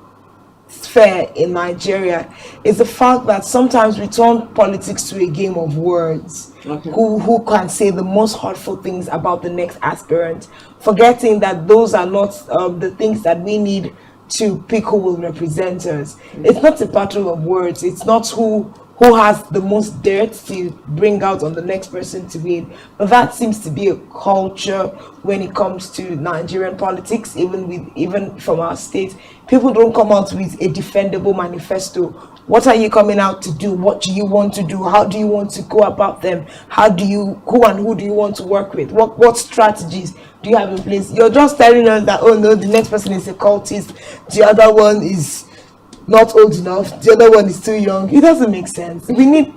S2: sphere in Nigeria, is the fact that sometimes we turn politics to a game of words. Who can say the most hurtful things about the next aspirant, forgetting that those are not the things that we need to pick who will represent us. It's not a battle of words. It's not who has the most dirt to bring out on the next person to win. But that seems to be a culture when it comes to Nigerian politics, even from our state. People don't come out with a defendable manifesto. What are you coming out to do? What do you want to do? How do you want to go about them? Who do you want to work with? What strategies do you have in place? You're just telling us that, oh no, the next person is a cultist, the other one is not old enough, the other one is too young. It doesn't make sense. We need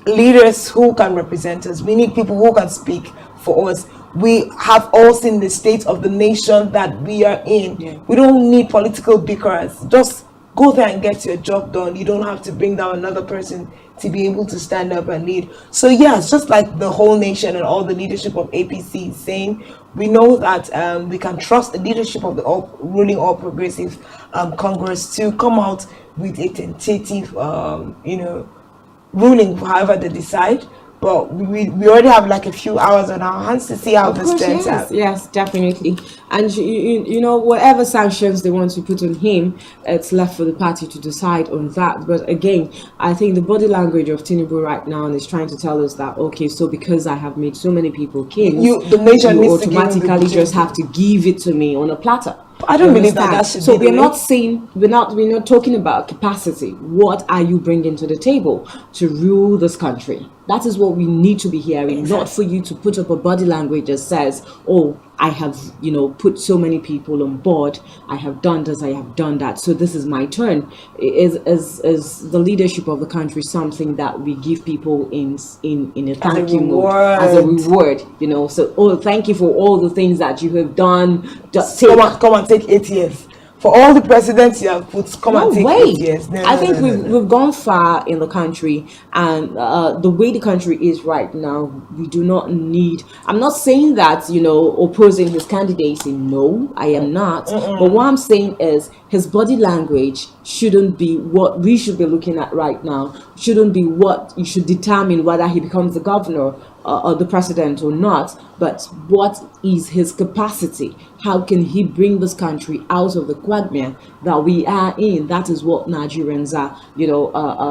S2: leaders who can represent us. We need people who can speak for us. We have all seen the state of the nation that we are in. We don't need political bickerers. Just go there and get your job done. You don't have to bring down another person to be able to stand up and lead. So yeah, it's just like the whole nation and all the leadership of APC is saying, we know that we can trust the leadership of the ruling All Progressive Congress to come out with a tentative, you know, ruling, however they decide. But we already have like a few hours on our hands to see how this turns out.
S1: Yes, definitely. And you know, whatever sanctions they want to put on him, it's left for the party to decide on that. But again, I think the body language of Tinubu right now is trying to tell us that, okay, so because I have made so many people kings,
S2: the nation
S1: you automatically just have to give it to me on a platter.
S2: I don't believe that should
S1: so
S2: be
S1: we're not saying, we're not talking about capacity. What are you bringing to the table to rule this country? That is what we need to be hearing, not for you to put up a body language that says, oh, I have, you know, put so many people on board, I have done this, I have done that, so this is my turn. Is the leadership of the country something that we give people in a thank you mode, as a reward, you know? So, oh, thank you for all the things that you have done.
S2: Come and take 8 years. For all the presidents you have put, come and take 8 years.
S1: I think we've gone far in the country, and the way the country is right now, we do not need. I'm not saying that, you know, opposing his candidacy. No, I am not. But what I'm saying is his body language shouldn't be what we should be looking at right now, shouldn't be what you should determine whether he becomes the governor or the president or not, but what is his capacity? How can he bring this country out of the quagmire that we are in? That is what Nigerians are,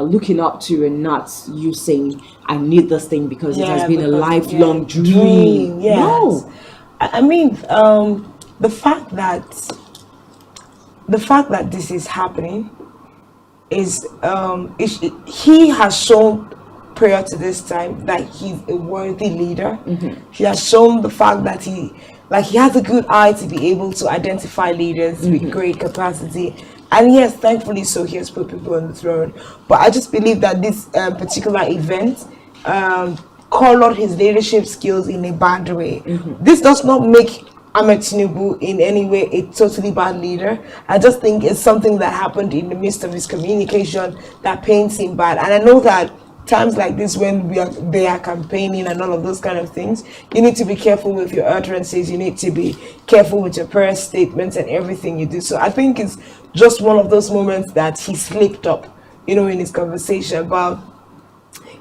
S1: looking up to, and not you saying, I need this thing because it has been a lifelong dream.
S2: Yes.
S1: No.
S2: I mean, the fact that this is happening is he has shown prior to this time that he's a worthy leader. He has shown the fact that he has a good eye to be able to identify leaders with great capacity. And yes, thankfully so, he has put people on the throne. But I just believe that this particular event colored his leadership skills in a bad way. This does not make Ahmed Tinubu in any way a totally bad leader. I just think it's something that happened in the midst of his communication that paints him bad. And I know that times like this, when they are campaigning and all of those kind of things, you need to be careful with your utterances. You need to be careful with your press statements and everything you do. So I think it's just one of those moments that he slipped up, in his conversation. But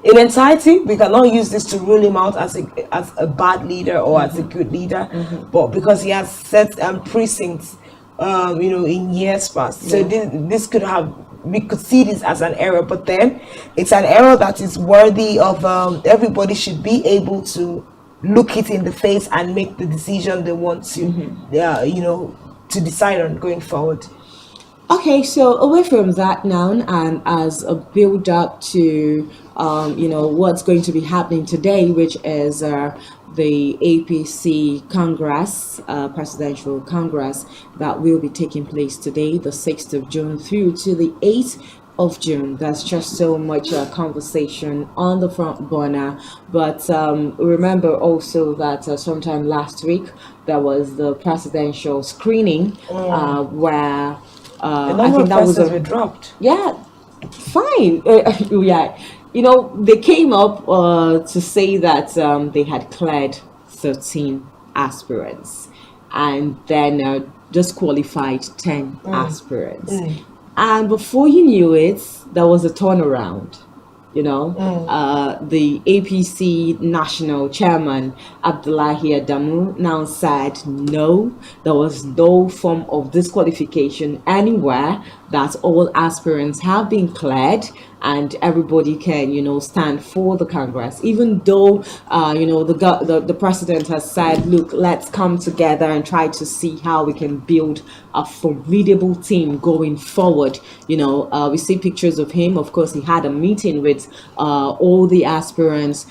S2: in entirety, we cannot use this to rule him out as a bad leader or as a good leader, but because he has set precincts, in years past. So this could have, we could see this as an error, but then it's an error that is worthy of everybody should be able to look it in the face and make the decision they want to, to decide on going forward.
S1: Okay, so away from that now, and as a build up to what's going to be happening today, which is the APC Congress, Presidential Congress, that will be taking place today, the 6th of June through to the 8th of June. There's just so much conversation on the front burner. But remember also that sometime last week there was the presidential screening where I think that was
S2: were dropped.
S1: Yeah, fine. Yeah, they came up to say that they had cleared 13 aspirants and then disqualified 10 aspirants. And before you knew it, there was a turnaround. The APC national chairman, Abdullahi Adamu, now said no, there was no form of disqualification anywhere, that all aspirants have been cleared and everybody can, stand for the Congress, even though, the president has said, look, let's come together and try to see how we can build a formidable team going forward. We see pictures of him. Of course, he had a meeting with all the aspirants,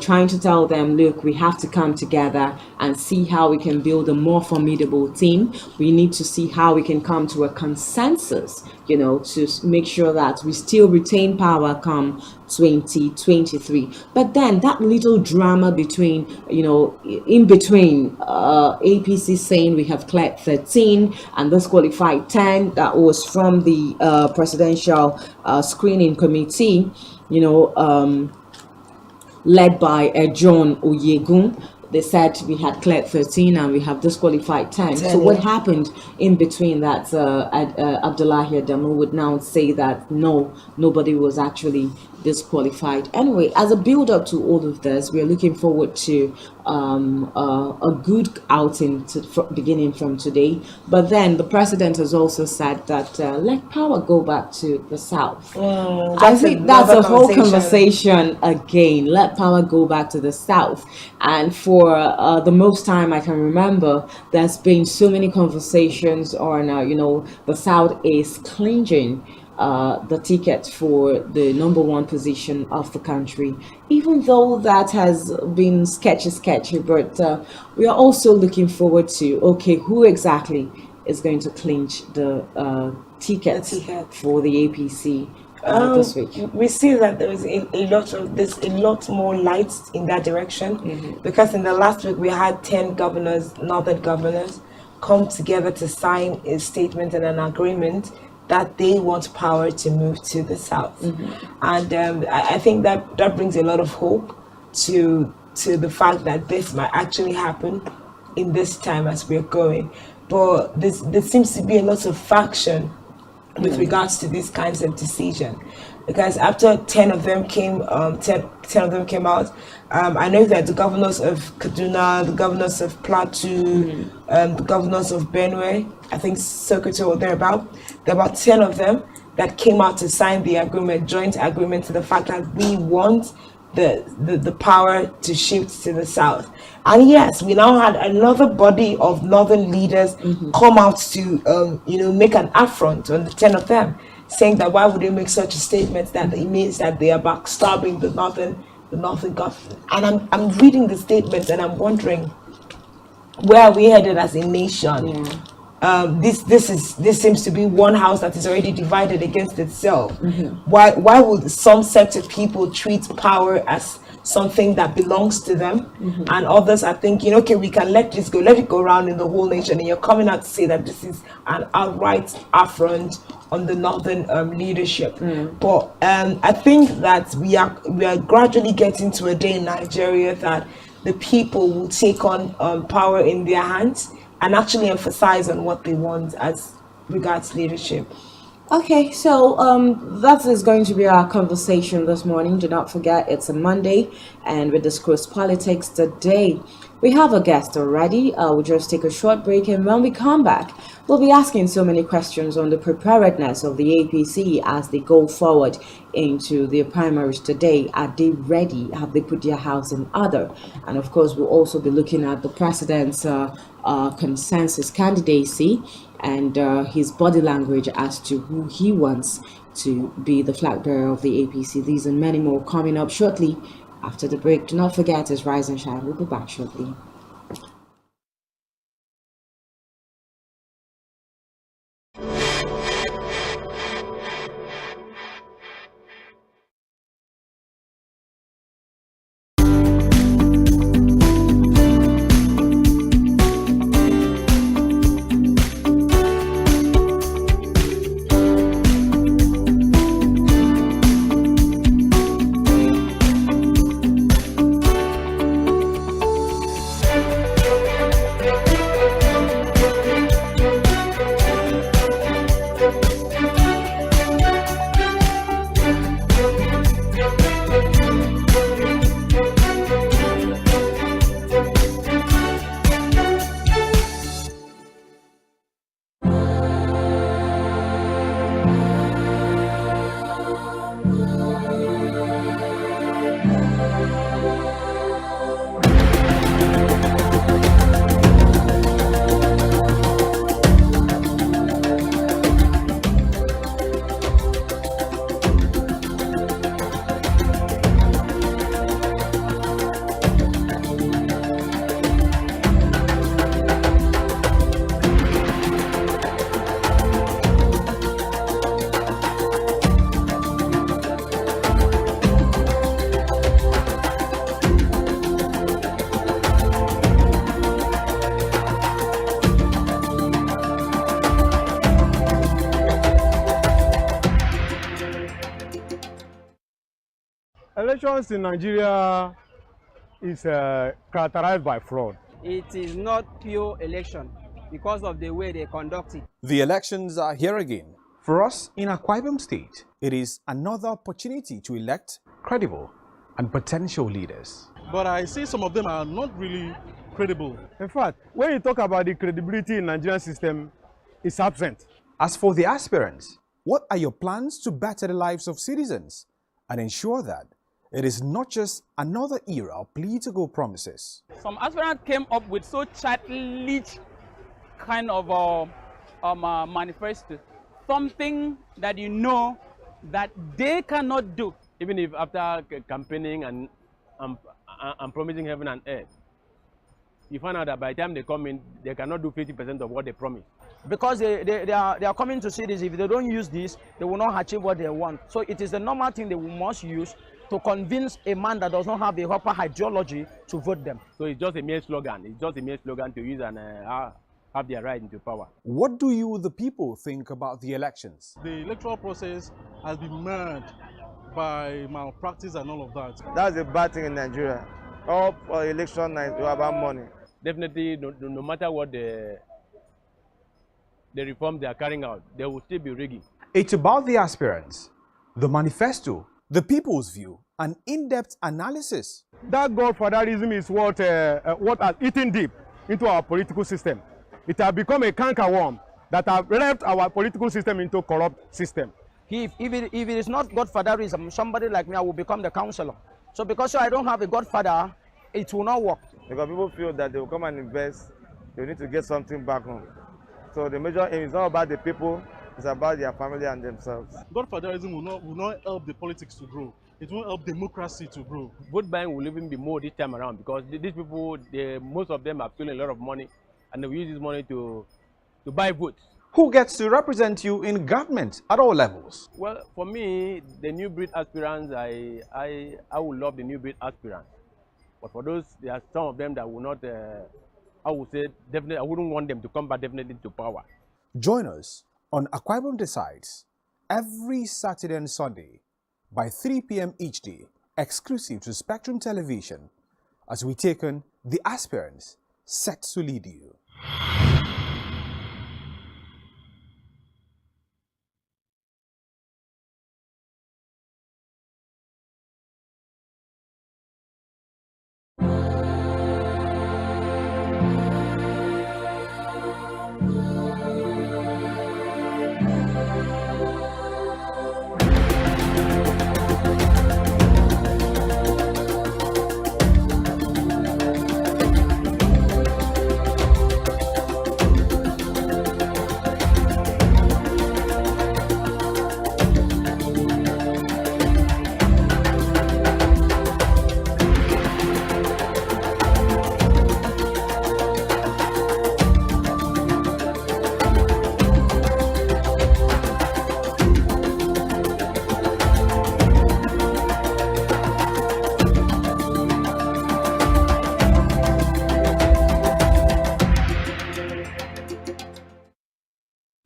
S1: trying to tell them, look, we have to come together and see how we can build a more formidable team. We need to see how we can come to a consensus, to make sure that we still retain power come 2023. But then that little drama between, in between APC saying we have cleared 13 and disqualified 10, that was from the presidential screening committee, led by John Oyegun. They said we had cleared 13 and we have disqualified 10. So what happened in between that? Abdullahi Adamu would now say that no, nobody was actually disqualified. Anyway, as a build up to all of this, we're looking forward to a good outing beginning from today. But then the president has also said that let power go back to the South. I think that's a whole conversation again. Let power go back to the South. And for the most time I can remember, there's been so many conversations on, the South is clinging the ticket for the #1 position of the country, even though that has been sketchy, but we are also looking forward to, okay, who exactly is going to clinch the ticket for the APC this week?
S2: We see that there is there's a lot more light in that direction, because in the last week we had 10 northern governors come together to sign a statement and an agreement that they want power to move to the South. And I think that brings a lot of hope to the fact that this might actually happen in this time as we're going. But there seems to be a lot of faction with regards to these kinds of decision, because after 10 of them came 10 of them came out, I know that the governors of Kaduna, the governors of Plateau, the governors of Benue, I think Sokoto or thereabout, there are about 10 of them that came out to sign the agreement, joint agreement, to the fact that we want the power to shift to the south. And yes, we now had another body of northern leaders come out to make an affront on the 10 of them, saying that why would they make such a statement, that it means that they are backstabbing the northern government. And I'm reading the statements and I'm wondering, where are we headed as a nation? This seems to be one house that is already divided against itself. Why would some sect of people treat power as something that belongs to them, and others are thinking, okay, we can let it go around in the whole nation, and you're coming out to say that this is an outright affront on the northern leadership. But I think that we are gradually getting to a day in Nigeria that the people will take on power in their hands and actually emphasize on what they want as regards leadership.
S1: Okay, so that is going to be our conversation this morning. Do not forget, it's a Monday and we discuss politics today. We have a guest already. We'll just take a short break, and when we come back, we'll be asking so many questions on the preparedness of the APC as they go forward into their primaries today. Are they ready? Have they put their house in order? And of course, we'll also be looking at the president's consensus candidacy and his body language as to who he wants to be the flag bearer of the APC. These and many more coming up shortly after the break. Do not forget, it's Rise and Shine. We'll be back shortly.
S3: Elections in Nigeria is characterized by fraud.
S15: It is not pure election because of the way they conduct it.
S5: The elections are here again. For us in Akwa Ibom State, it is another opportunity to elect credible and potential leaders.
S7: But I see some of them are not really credible.
S3: In fact, when you talk about the credibility in the Nigerian system, it's absent.
S5: As for the aspirants, what are your plans to better the lives of citizens and ensure that it is not just another era of political promises?
S8: Some aspirants came up with so childish kind of manifesto, something that you know that they cannot do.
S9: Even if after campaigning and promising heaven and earth, you find out that by the time they come in, they cannot do 50% of what they promised.
S4: Because they are coming to see this. If they don't use this, they will not achieve what they want. So it is the normal thing they must use to convince a man that does not have a proper ideology to vote them.
S9: So it's just a mere slogan. It's just a mere slogan to use and have their right into power.
S5: What do you, the people, think about the elections?
S7: The electoral process has been marred by malpractice and all of that.
S10: That's a bad thing in Nigeria. All election is about money.
S9: Definitely, no matter what the reforms they are carrying out, they will still be rigging.
S6: It's about the aspirants, the manifesto,
S5: The people's view, an in-depth analysis.
S3: That godfatherism is what has eaten deep into our political system. It has become a cankerworm that has left our political system into corrupt system.
S4: If it is not godfatherism, somebody like me, I will become the counselor. So because I don't have a godfather, it will not work.
S10: Because people feel that they will come and invest, they need to get something back home. So the major aim is not about the people, it's about their family and themselves.
S7: Godfatherism will not help the politics to grow. It won't help democracy to grow.
S9: Vote buying will even be more this time around because these people, most of them have stolen a lot of money and they will use this money to buy votes.
S6: Who gets to represent you in government at all levels?
S9: Well, for me, the new breed aspirants, I would love the new breed aspirants. But for those, there are some of them that will not, I would say, definitely, I wouldn't want them to come back definitely to power.
S5: Join us on Akwa Ibom Decides every Saturday and Sunday by 3 p.m. each day, exclusive to Spectrum Television, as we take on the aspirants set to lead you.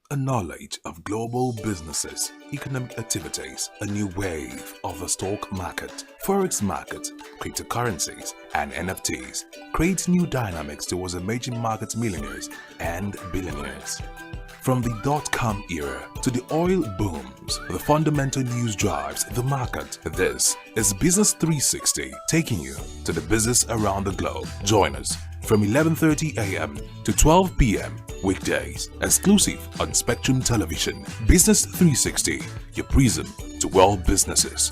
S11: A knowledge of global businesses, economic activities, a new wave of the stock market, forex market, cryptocurrencies, and NFTs creates new dynamics towards emerging market millionaires and billionaires. From the dot-com era to the oil booms, the fundamental news drives the market. This is Business 360, taking you to the business around the globe. Join us from 11:30 a.m. to 12 p.m. weekdays, exclusive on Spectrum Television. Business 360, your prism to world businesses.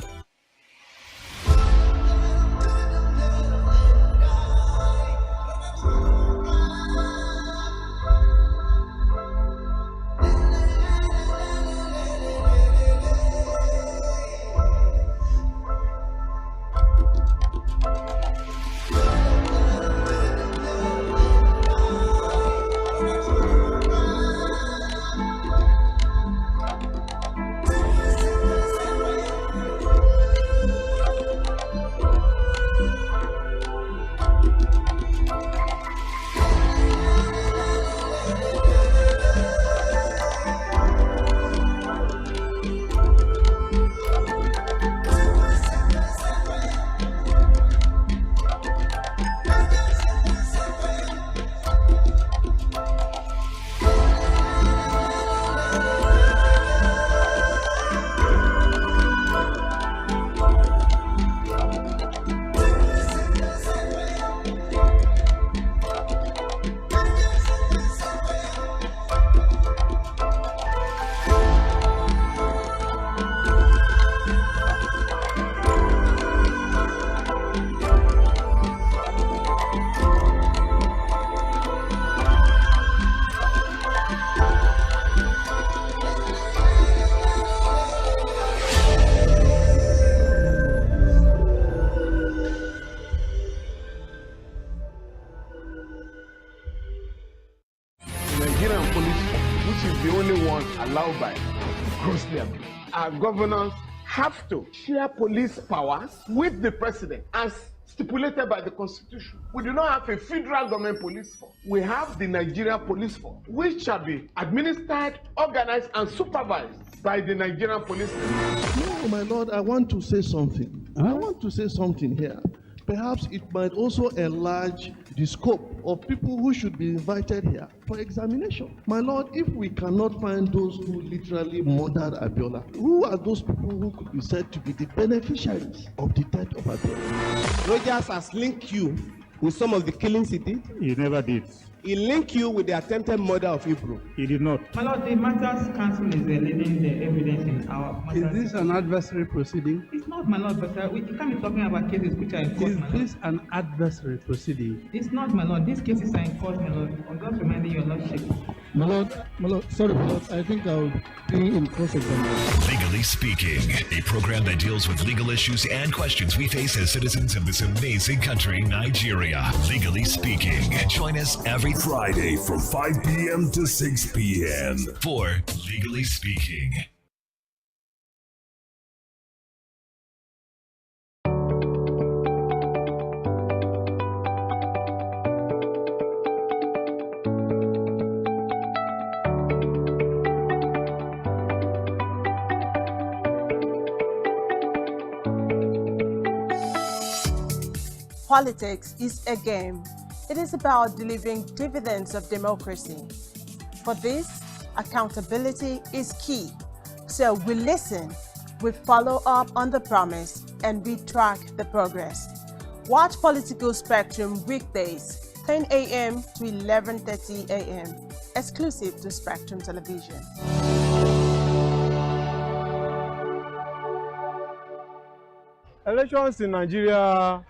S16: allowed by grossly abused. Our governors have to share police powers with the president as stipulated by the Constitution. We do not have a federal government police force. We have the Nigerian police force, which shall be administered, organized, and supervised by the Nigerian police force.
S17: No, my lord, I want to say something. I want to say something here. Perhaps it might also enlarge
S7: the scope of people who should be invited here for examination. My Lord, if we cannot find those who literally murdered Abiola, who are those people who could be said to be the beneficiaries of the death of Abiola?
S17: Rogers has linked you with some of the killings he did.
S18: He never did.
S17: He linked you with the attempted murder of Hebrew.
S18: He did not.
S19: My Lord, the Matters Council is leading the evidence in our matters.
S18: Is this an adversary proceeding?
S19: It's not, my Lord, but we can't be talking about cases which are in court,
S18: Is
S19: my Lord.
S18: this an adversary proceeding?
S19: It's not, my Lord. These cases are in court, my Lord. I'm just reminding your Lordship.
S18: My Lord, sorry, my Lord, I think I'll be in cross-examination.
S20: Legally Speaking, a program that deals with legal issues and questions we face as citizens of this amazing country, Nigeria. Legally Speaking. Join us every
S11: Friday from 5 p.m. to 6 p.m.
S20: for Legally Speaking.
S21: Politics is a game. It is about delivering dividends of democracy. For this, accountability is key. So we listen, we follow up on the promise, and we track the progress. Watch Political Spectrum weekdays, 10 a.m. to 11:30 a.m., exclusive to Spectrum Television.
S3: Elections in Nigeria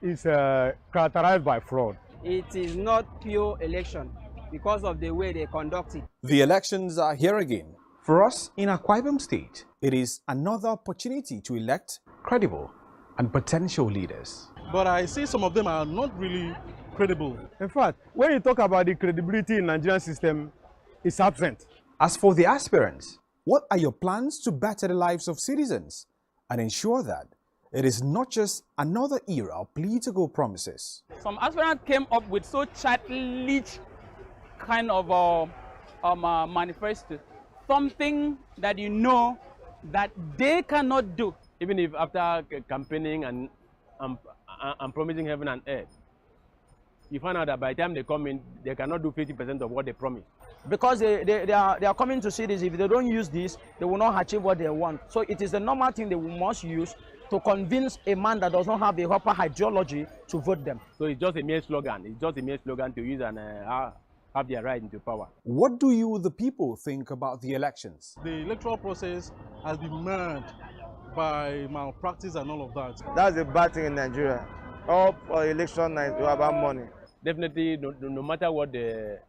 S3: is characterized by fraud.
S15: It is not pure election because of the way they conduct it.
S5: The elections are here again. For us in Akwa Ibom State, it is another opportunity to elect credible and potential leaders.
S7: But I see some of them are not really credible.
S3: In fact, when you talk about the credibility in Nigerian system, it's absent.
S5: As for the aspirants, what are your plans to better the lives of citizens and ensure that it is not just another era of political promises?
S8: Some aspirants came up with so childish kind of manifesto, something that you know that they cannot do.
S9: Even if after campaigning and promising heaven and earth, you find out that by the time they come in, they cannot do 50% of what they promised.
S4: Because they are coming to see this. If they don't use this, they will not achieve what they want. So it is the normal thing they must use to convince a man that does not have a proper ideology to vote them.
S9: So it's just a mere slogan. It's just a mere slogan to use and have their right into power.
S5: What do you, the people, think about the elections?
S7: The electoral process has been marred by malpractice and all of that.
S10: That's a bad thing in Nigeria. All election night is about money.
S9: Definitely, no matter what the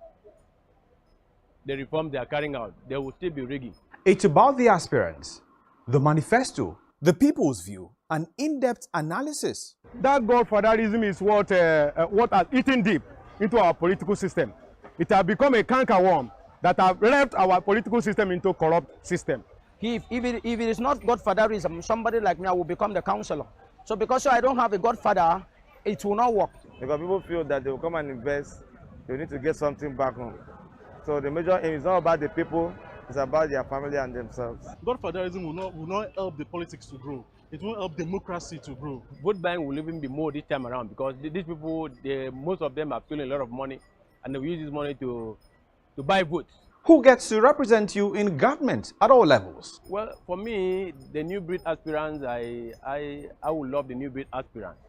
S9: reform they are carrying out, they will still be rigging.
S5: It's about the aspirants, the manifesto, the people's view, and in-depth analysis.
S3: That godfatherism is what has eaten deep into our political system. It has become a cankerworm that has left our political system into a corrupt system.
S4: If it is not godfatherism, somebody like me, I will become the counselor. So because I don't have a godfather, it will not work.
S10: Because people feel that they will come and invest, they need to get something back home. So the major aim is not about the people, it's about their family and themselves.
S7: Godfatherism will not help the politics to grow. It won't help democracy to grow.
S9: Vote buying will even be more this time around because these people, most of them have stolen a lot of money and they will use this money to buy votes.
S6: Who gets to represent you in government at all levels?
S9: Well, for me, the new breed aspirants, I would love the new breed aspirants.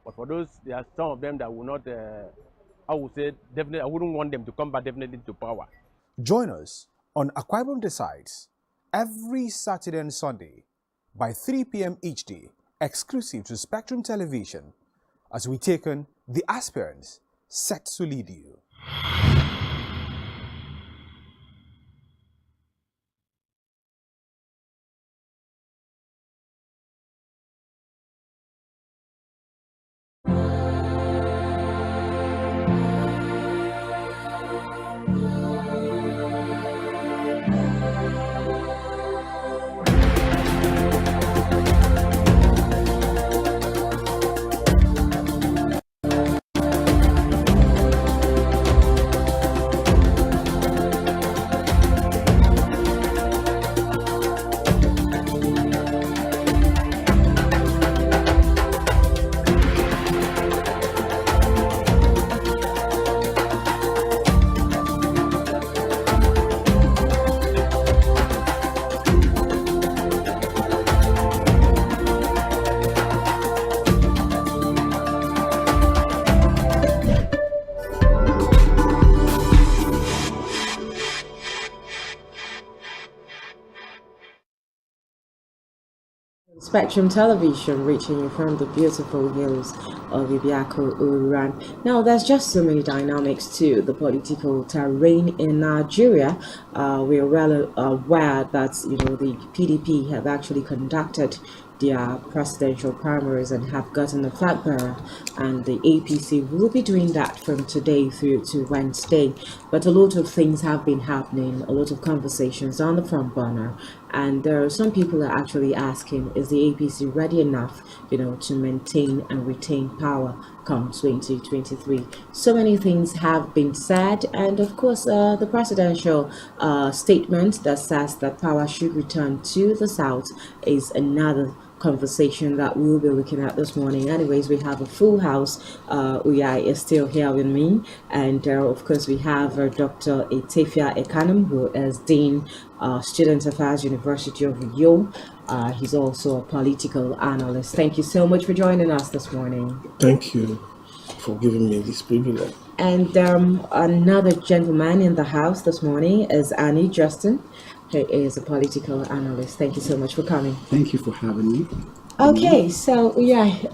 S9: But for those, there are some of them that will not, I would say, definitely, I wouldn't want them to come back definitely to power.
S5: Join us on Akwa Ibom Decides every Saturday and Sunday by 3 p.m. each day, exclusive to Spectrum Television, as we take on the aspirants set to lead you.
S1: Spectrum Television, reaching you from the beautiful hills of Ibiako, Ururan. Now, there's just so many dynamics to the political terrain in Nigeria. We are well aware that the PDP have actually conducted their presidential primaries and have gotten a flag bearer, and the APC will be doing that from today through to Wednesday. But a lot of things have been happening, a lot of conversations on the front burner, and there are some people that are actually asking, is the APC ready enough, to maintain and retain power come 2023? So many things have been said, and of course the presidential statement that says that power should return to the South is another conversation that we'll be looking at this morning. Anyways, we have a full house. Uyai is still here with me, and of course we have Dr. Etefia Ekanum, who is Dean Student Affairs, University of Uyo. He's also a political analyst. Thank you so much for joining us this morning.
S14: Thank you for giving me this privilege.
S1: And another gentleman in the house this morning is Annie Justin, who is a political analyst. Thank you so much for coming.
S22: Thank you for having me.
S1: Okay, so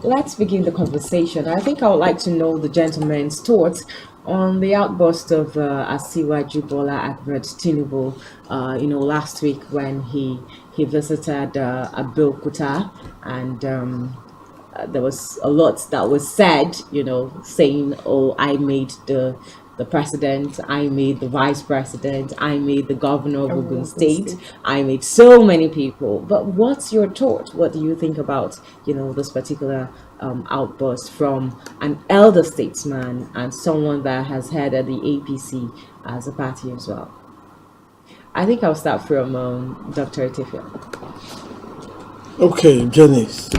S1: let's begin the conversation. I think I would like to know the gentleman's thoughts on the outburst of Asiwaju Bola Ahmed Tinubu, last week when he visited Abeokuta, and there was a lot that was said, saying, oh, I made the president, I made the vice president, I made the governor of Ogun State, I made so many people. But what's your thought? What do you think about, this particular outburst from an elder statesman and someone that has headed the APC as a party as well? I think I'll start from Dr. Etefia.
S14: Okay, Janice.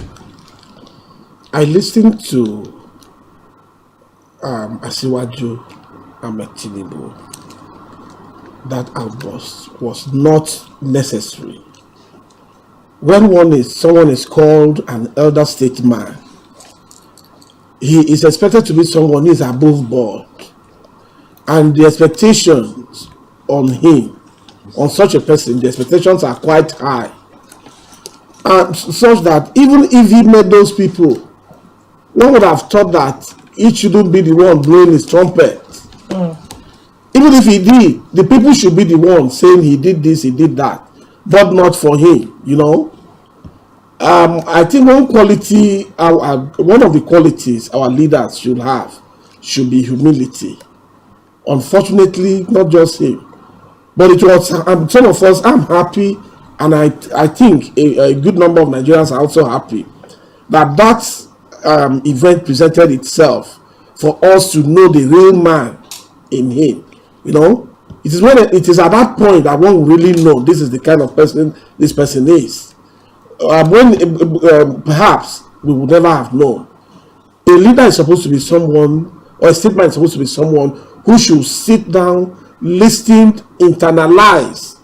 S14: I listened to Asiwaju Ahmed Tinubu. That outburst was not necessary. When someone is called an elder statesman, he is expected to be someone who is above board, and the expectations on him, on such a person, the expectations are quite high, and such that even if he met those people, one would have thought that he shouldn't be the one blowing his trumpet. Even if he did, the people should be the one saying he did this, he did that, but not for him. I think one of the qualities our leaders should be humility. Unfortunately, not just him, but it was some of us. I'm happy, and I think a good number of Nigerians are also happy that event presented itself for us to know the real man in him. It is when it is at that point that one will really know this is the kind of person this person is. When perhaps we would never have known. A leader is supposed to be someone, or a statesman is supposed to be someone who should sit down, listen, internalize,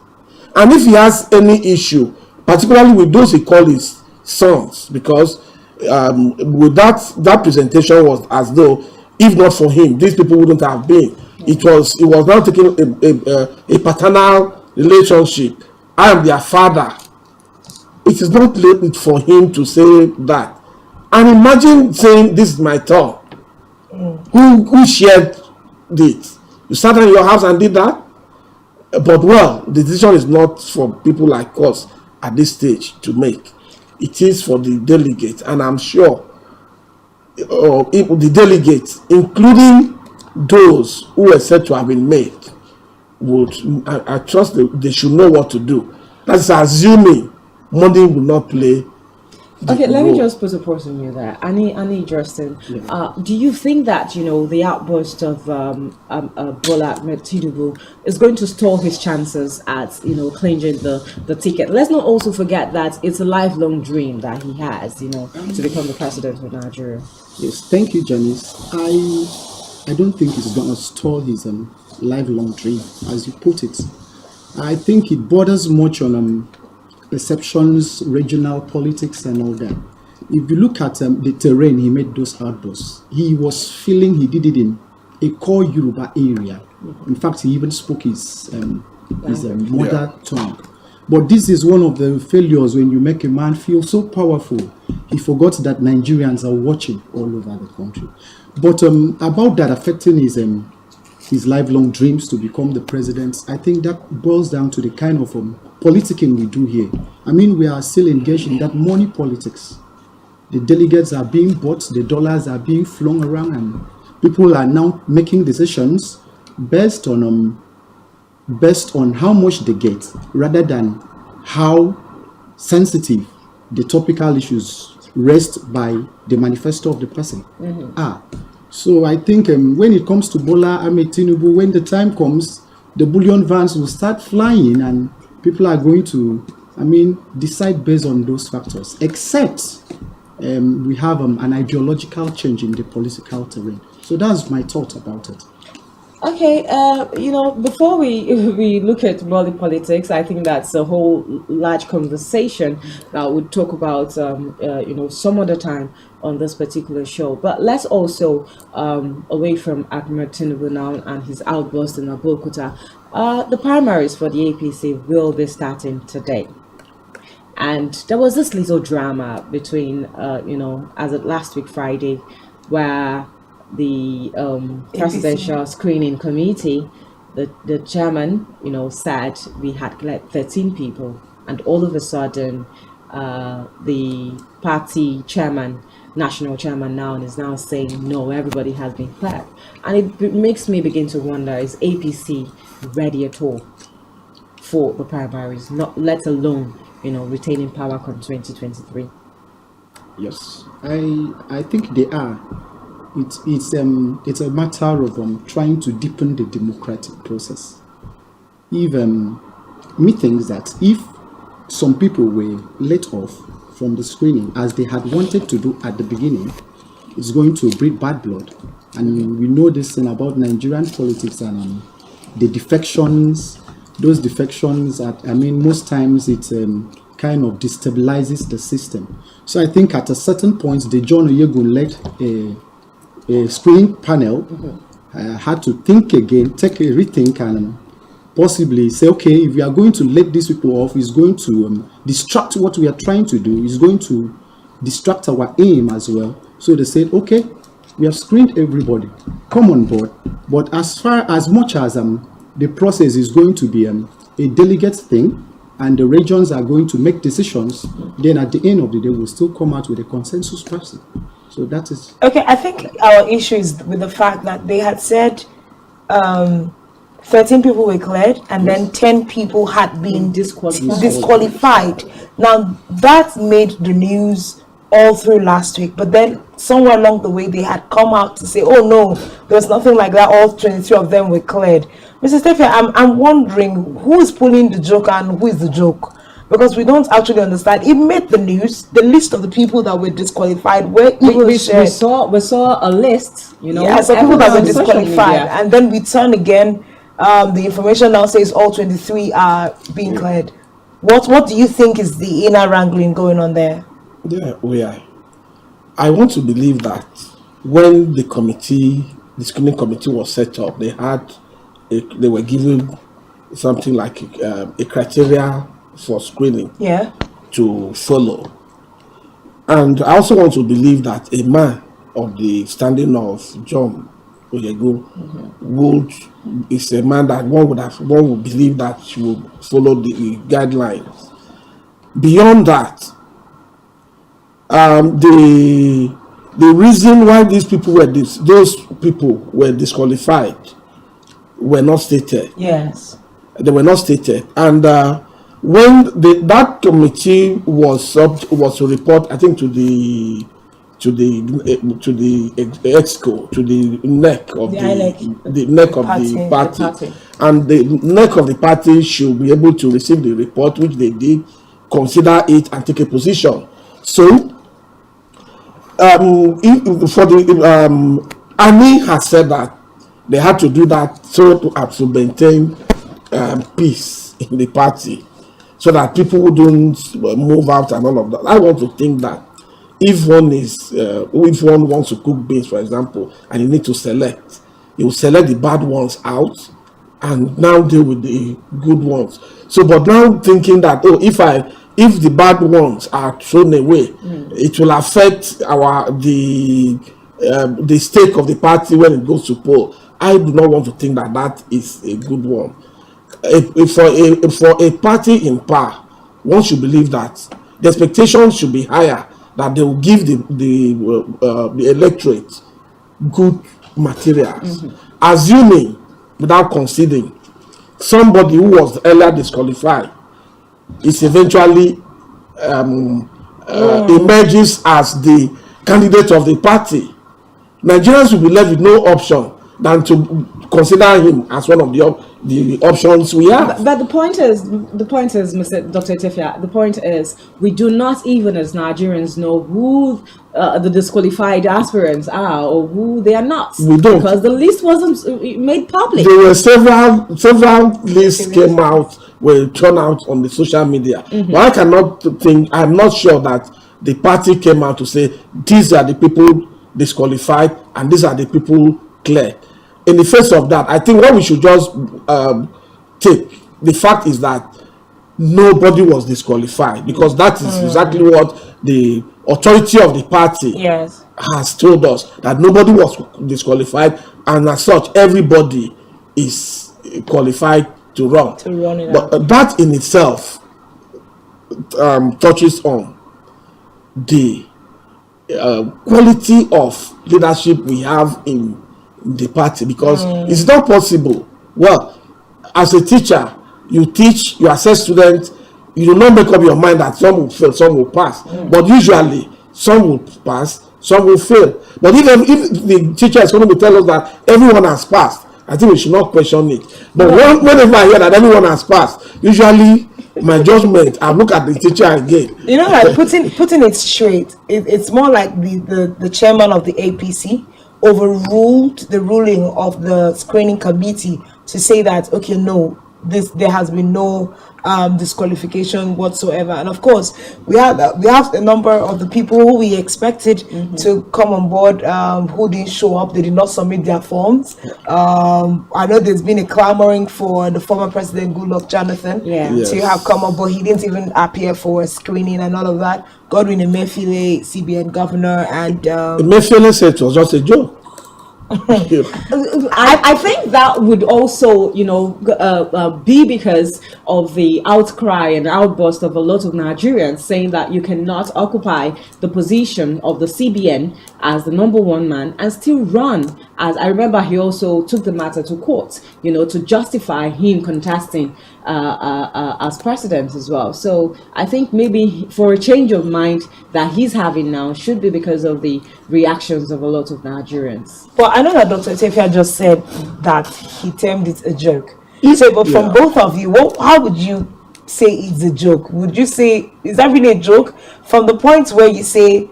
S14: and if he has any issue, particularly with those he calls his sons, because with that presentation was as though if not for him, these people wouldn't have been. It was now taking a paternal relationship. I am their father. It is not late for him to say that. And imagine saying, this is my turn. Who shared it? You sat in your house and did that? But the decision is not for people like us at this stage to make. It is for the delegates, and I'm sure the delegates, including those who are said to have been made, I trust they should know what to do. That's assuming money will not play.
S1: Okay, let me just put a pause on you there. Annie Justin, do you think that, the outburst of Bola Ahmed Tinubu is going to stall his chances at, clinching the ticket? Let's not also forget that it's a lifelong dream that he has, to become the president of Nigeria.
S22: Yes, thank you, Janice. I don't think it's going to stall his lifelong dream, as you put it. I think it borders much on perceptions, regional politics, and all that. If you look at the terrain he made those outbursts, he was feeling he did it in a core Yoruba area. In fact, he even spoke his mother tongue. But this is one of the failures when you make a man feel so powerful. He forgot that Nigerians are watching all over the country. But about that affecting his lifelong dreams to become the president, I think that boils down to the kind of politicking we do here. I mean, we are still engaged in that money politics. The delegates are being bought, the dollars are being flung around, and people are now making decisions based on how much they get, rather than how sensitive the topical issues raised by the manifesto of the person are. So I think when it comes to Bola Ahmed Tinubu, when the time comes, the bullion vans will start flying, and people are going to, decide based on those factors. Except we have an ideological change in the political terrain. So that's my thought about it.
S1: Okay, before we look at world politics, I think that's a whole large conversation that we'll talk about, some other time on this particular show. But let's also, away from Ahmed Tinubu now and his outburst in Abeokuta, the primaries for the APC will be starting today. And there was this little drama between, as of last week Friday, where the presidential screening committee, the chairman, said we had let 13 people, and all of a sudden, the party chairman, national chairman now, is now saying no, everybody has been cleared, and it makes me begin to wonder: is APC ready at all for the primaries? Not let alone retaining power come 2023.
S22: Yes, I think they are. It's a matter of trying to deepen the democratic process. Even me thinks that if some people were let off from the screening as they had wanted to do at the beginning, it's going to breed bad blood. And we know this thing about Nigerian politics and the defections. Those defections, most times it kind of destabilizes the system. So I think at a certain point, the John Oyegun led a screening panel had to think again, take a rethink, and possibly say, okay, if we are going to let these people off, it's going to distract what we are trying to do, it's going to distract our aim as well. So they said, okay, we have screened everybody, come on board. But as much as the process is going to be a delegate thing, and the regions are going to make decisions, then at the end of the day, we'll still come out with a consensus person. So that is...
S2: Okay, I think our issue is with the fact that they had said 13 people were cleared, and then 10 people had been disqualified. Now, that made the news all through last week, but then somewhere along the way, they had come out to say, oh no, there's nothing like that, all 23 of them were cleared. Mr. Stephen, I'm wondering who is pulling the joke and who is the joke? Because we don't actually understand. It made the news. The list of the people that were disqualified were
S1: we saw a list,
S2: Yeah, so people that were disqualified, and then we turn again. The information now says all 23 are being cleared. What do you think is the inner wrangling going on there?
S14: Yeah, I want to believe that when the screening committee was set up, they were given something like a criteria for screening to follow. And I also want to believe that a man of the standing of John Oyegun is a man that one would believe that he will follow the guidelines. Beyond that, the reason why those people were disqualified were not stated.
S2: Yes,
S14: they were not stated, and when that committee was to report, I think to the exco, to the neck of the party, and the neck of the party should be able to receive the report, which they did, consider it, and take a position. So, Annie has said that they had to do that so to maintain peace in the party, so that people wouldn't move out and all of that. I want to think that if one wants to cook beans, for example, and you need to select, you will select the bad ones out and now deal with the good ones. So, but now thinking that, oh, if the bad ones are thrown away, it will affect the stake of the party when it goes to poll. I do not want to think that that is a good one. For a party in power, one should believe that the expectations should be higher, that they will give the electorate good materials, assuming, without conceding, somebody who was earlier disqualified is eventually emerges as the candidate of the party. Nigerians will be left with no option than to consider him as one of the options we have.
S1: But the point is, Mr. Dr. Etefia, the point is, we do not even as Nigerians know who the disqualified aspirants are or who they are not.
S14: We don't,
S1: because the list wasn't made public.
S14: There were several lists came out, were thrown out on the social media. But I'm not sure that the party came out to say these are the people disqualified and these are the people clear. In the face of that, I think what we should just take, the fact is that nobody was disqualified, because that is exactly what the authority of the party has told us, that nobody was disqualified, and as such everybody is qualified to run. But that in itself touches on the quality of leadership we have in the party, because it's not possible. Well, as a teacher, you teach, you assess students, you do not make up your mind that some will fail, some will pass. But usually, some will pass, some will fail. But if the teacher is going to tell us that everyone has passed, I think we should not question it. But whenever I hear that everyone has passed, usually my judgment, I look at the teacher again.
S2: You know, like putting it straight, it's more like the chairman of the APC overruled the ruling of the screening committee to say that, okay, no, there has been no disqualification whatsoever. And of course, we have a number of the people who we expected to come on board who didn't show up. They did not submit their forms. I know there's been a clamoring for the former president Goodluck Jonathan to have come on board. He didn't even appear for a screening and all of that. Godwin Emefiele, CBN governor, and
S14: Emefiele said it was just a joke.
S1: I think that would also, be because of the outcry and outburst of a lot of Nigerians saying that you cannot occupy the position of the CBN as the #1 man and still run. As I remember, he also took the matter to court, to justify him contesting as president as well. So I think maybe for a change of mind that he's having now should be because of the reactions of a lot of Nigerians.
S2: But I know that Dr. Etefia just said that he termed it a joke. So, but from both of you, how would you say it's a joke? Would you say, is that really a joke? From the point where you say,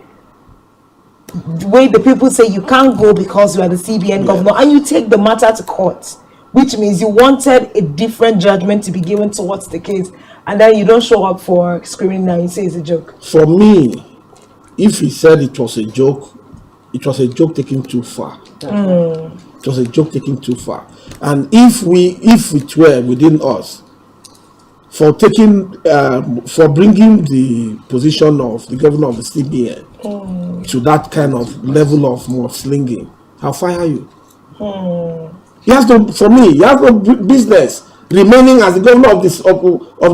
S2: the way the people say you can't go because you are the CBN governor, and you take the matter to court, which means you wanted a different judgment to be given towards the case, and then you don't show up for screening and you say it's a joke.
S14: For me, if he said it was a joke, it was a joke taken too far. It was a joke taken too far. And if it were within us, for bringing the position of the governor of the CBN to that kind of level of mudslinging, I'll fire you. He has no business remaining as the governor of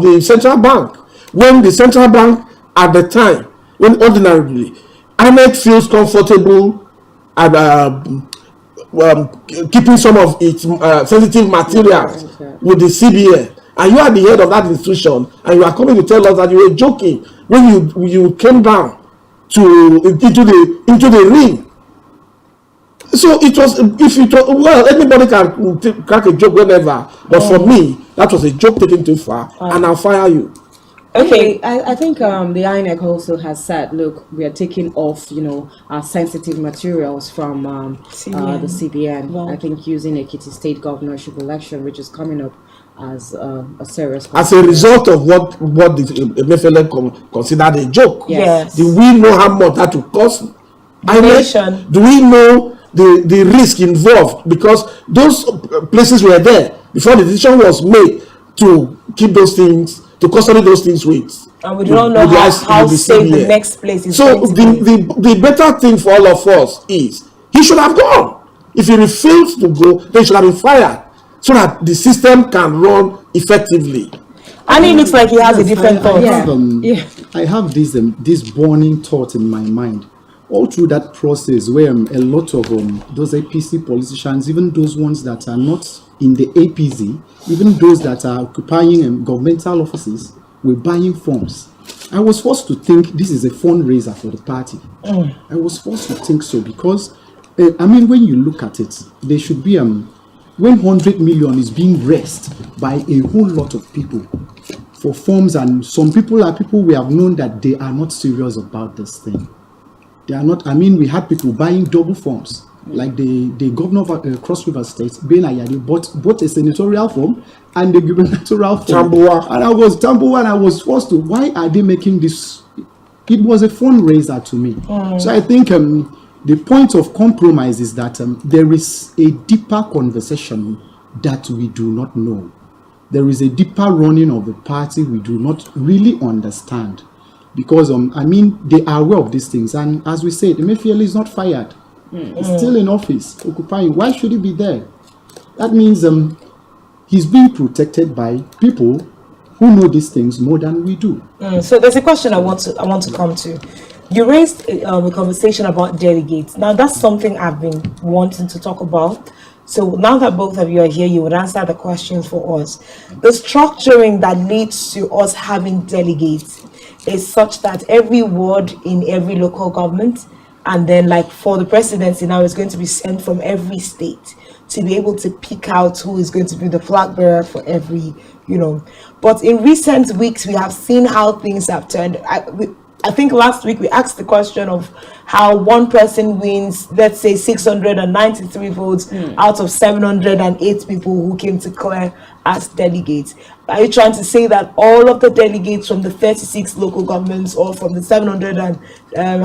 S14: the central bank, when the central bank at the time, when ordinarily INEC feels comfortable at keeping some of its sensitive materials with the CBN, and you are the head of that institution, and you are coming to tell us that you were joking when you came down into the ring. So it was, anybody can crack a joke whenever, but for me, that was a joke taken too far, and I'll fire you.
S1: Okay, I think the INEC also has said, look, we are taking off, our sensitive materials from the CBN. Well, I think using Ekiti State governorship election, which is coming up as a serious.
S14: As a result of what the Emefiele considered a joke.
S1: Yes.
S14: Do we know how much that will cost? Do we know the risk involved? Because those places were there before the decision was made to keep those things, to custody those things with.
S2: And we don't know how safe the next place is.
S14: So the better thing for all of us is he should have gone. If he refused to go, they should have been fired so that the system can run effectively.
S2: And it looks like he has a different thought.
S22: I have this burning thought in my mind. All through that process where a lot of those APC politicians, even those ones that are not in the APC, even those that are occupying governmental offices, were buying forms. I was forced to think this is a fundraiser for the party. I was forced to think so because, when you look at it, there should be, when 100 million is being raised by a whole lot of people for forms, and some people are people we have known that they are not serious about this thing. They are not, we had people buying double forms, like the governor of Cross River State, Ben Ayade, bought both a senatorial form and the gubernatorial form. And I was forced to, why are they making this? It was a fundraiser to me. So I think the point of compromise is that there is a deeper conversation that we do not know. There is a deeper running of the party we do not really understand. Because, they are aware of these things. And as we said, Emefiele is not fired. He's still in office, occupying. Why should he be there? That means he's being protected by people who know these things more than we do.
S2: So there's a question I want to come to. You raised a conversation about delegates. Now, that's something I've been wanting to talk about. So now that both of you are here, you would answer the questions for us. The structuring that leads to us having delegates is such that every ward in every local government, and then like for the presidency now, is going to be sent from every state to be able to pick out who is going to be the flag bearer for every, But in recent weeks, we have seen how things have turned. I think last week we asked the question of how one person wins, let's say 693 votes out of 708 people who came to clear as delegates. Are you trying to say that all of the delegates from the 36 local governments or from the 700 and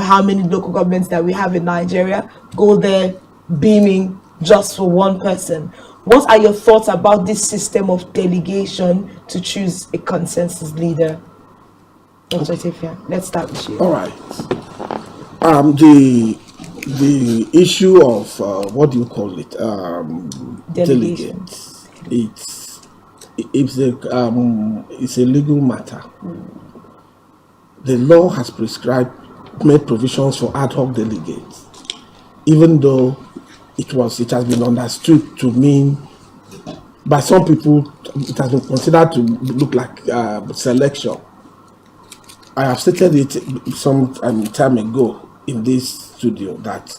S2: how many local governments that we have in Nigeria go there beaming just for one person? What are your thoughts about this system of delegation to choose a consensus leader? Let's start with you.
S14: All right. The issue of what do you call it? Delegates. It's a legal matter. The law has made provisions for ad hoc delegates, even though it has been understood to mean by some people it has been considered to look like selection. I have stated it some time ago in this studio that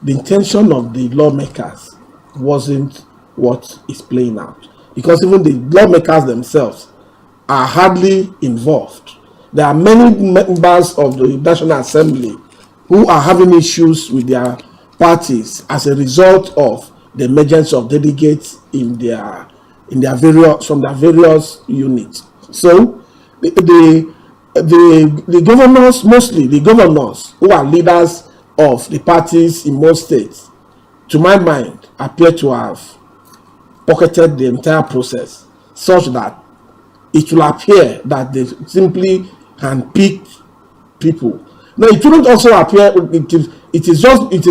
S14: the intention of the lawmakers wasn't what is playing out, because even the lawmakers themselves are hardly involved. There are many members of the National Assembly who are having issues with their parties as a result of the emergence of delegates in their various units. So the governors, mostly the governors who are leaders of the parties in most states, to my mind, appear to have pocketed the entire process such that it will appear that they simply handpicked people. Now, it wouldn't also appear, it is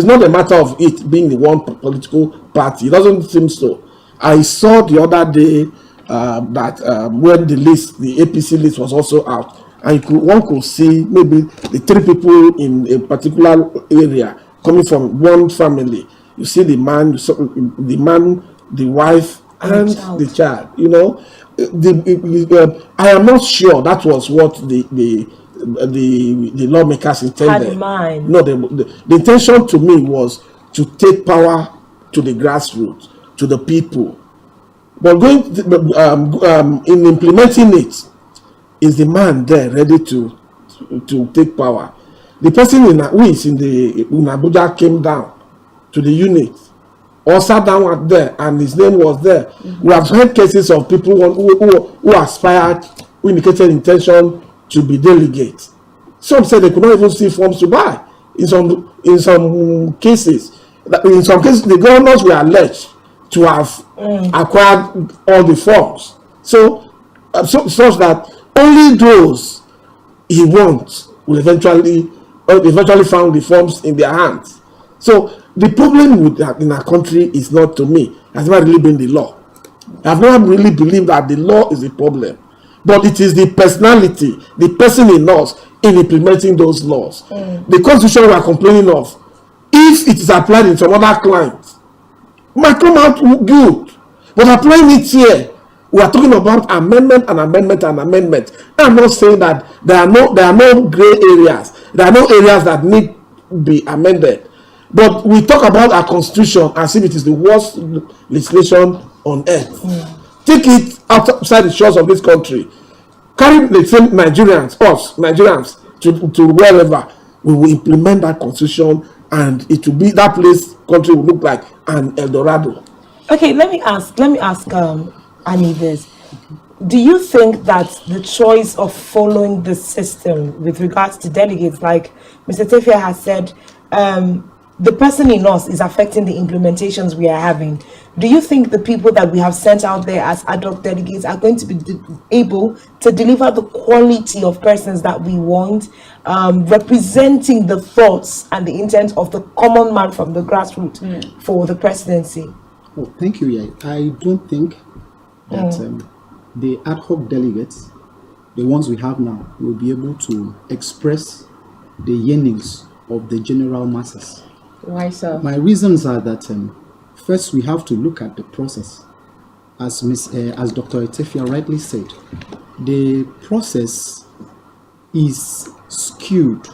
S14: not a matter of it being the one political party. It doesn't seem so. I saw the other day that when the APC list was also out, and one could see maybe the three people in a particular area coming from one family. You see the man, the wife, and the child. I am not sure that was what the lawmakers intended.
S2: Had in mind.
S14: No, the intention to me was to take power to the grassroots, to the people. But in implementing it, is the man there ready to take power? The person who is in Abuja came down to the unit or sat down there and his name was there. We have heard cases of people who aspired, who indicated intention to be delegates. Some said they could not even see forms to buy. In some cases, the governors were alleged to have acquired all the forms. So such that only those he wants will eventually found the forms in their hands. So the problem with that in our country is not, to me, has never really been the law. I've never really believed that the law is the problem, but it is the personality, the person in us in implementing those laws. The constitution we are complaining of, if it is applied in some other clients, might come out good. But applying it here, we are talking about amendment and amendment and amendment. I'm not saying that there are no gray areas. There are no areas that need to be amended. But we talk about our constitution as if it is the worst legislation on earth. Take it outside the shores of this country. Carry the same Nigerians to wherever, we will implement that constitution, and it will be, that country will look like an El Dorado.
S2: Okay, let me ask Annie this. Do you think that the choice of following the system with regards to delegates, like Mr. Tefia has said, the person in us is affecting the implementations we are having? Do you think the people that we have sent out there as ad hoc delegates are going to be able to deliver the quality of persons that we want, representing the thoughts and the intent of the common man from the grassroots for the presidency?
S22: Oh, thank you, Yai. I don't think that the ad hoc delegates, the ones we have now, will be able to express the yearnings of the general masses.
S1: Why so?
S22: My reasons are that first, we have to look at the process. As Dr. Etefia rightly said, the process is skewed.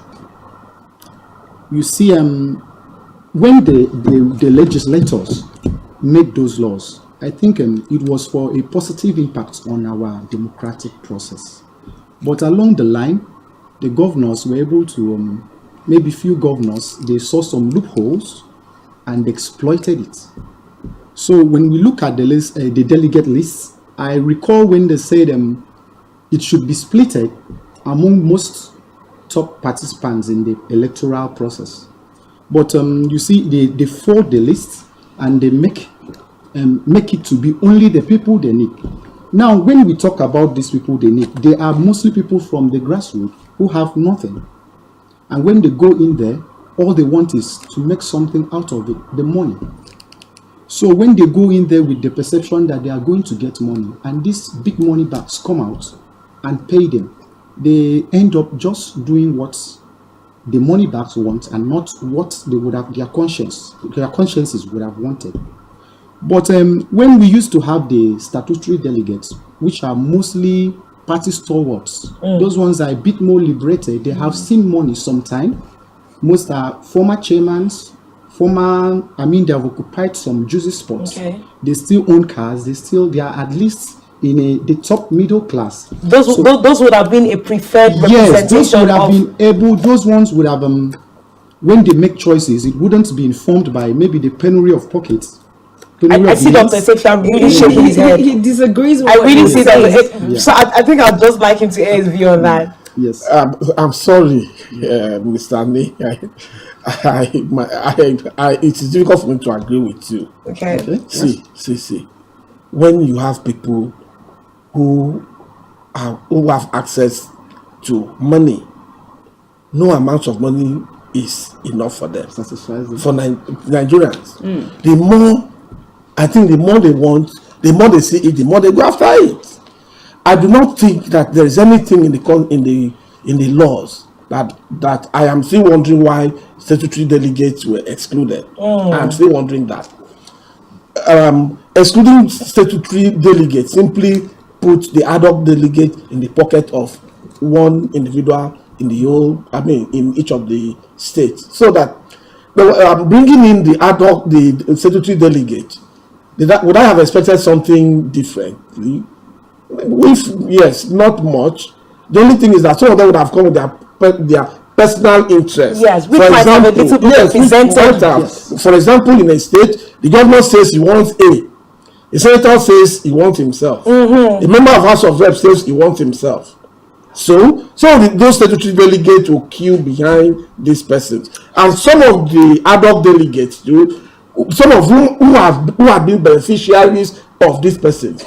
S22: You see, when the legislators made those laws, I think it was for a positive impact on our democratic process. But along the line, the governors were able to, maybe few governors, they saw some loopholes and exploited it. So when we look at the list, the delegate list, I recall when they said it should be splitted among most top participants in the electoral process. But you see, they fold the list and they make it to be only the people they need. Now, when we talk about these people they need, they are mostly people from the grassroots who have nothing. And when they go in there, all they want is to make something out of it, the money. So when they go in there with the perception that they are going to get money, and these big money bags come out and pay them, they end up just doing what the money bags want and not what they would have, their consciences would have wanted. But when we used to have the statutory delegates, which are mostly party stalwarts, those ones are a bit more liberated. They have seen money sometime. Most are former chairmen, they have occupied some juicy spots. Okay. They still own cars. They are at least in the top middle class.
S2: Those would have been a preferred representation.
S22: Yes, those would have been able. Those ones would have, when they make choices, it wouldn't be informed by maybe the penury of pockets.
S2: I see Dr. Sefia really shaking his head.
S1: He disagrees with
S2: I really see that.
S22: Yeah.
S2: So I think I'd just like him to air his view on that.
S22: Yes.
S14: I'm sorry, Mr. Lee. It is difficult for me to agree with you.
S2: Okay.
S14: See. When you have people who have access to money, no amount of money is enough for them. For Nigerians, the more they want, the more they see it, the more they go after it. I do not think that there is anything in the laws that I am still wondering why statutory delegates were excluded. I am still wondering that. Excluding statutory delegates simply put the ad hoc delegate in the pocket of one individual in each of the states, so that bringing in the ad hoc, the statutory delegate. Would I have expected something differently? Yes, not much. The only thing is that some of them would have come with their personal interest.
S2: Yes, we might have a little bit represented.
S14: Yes. For example, in a state, the governor says he wants A. The senator says he wants himself. The member of House of Reps says he wants himself. So those statutory delegates will queue behind these persons. And some of the ad hoc delegates some of who have been beneficiaries of this person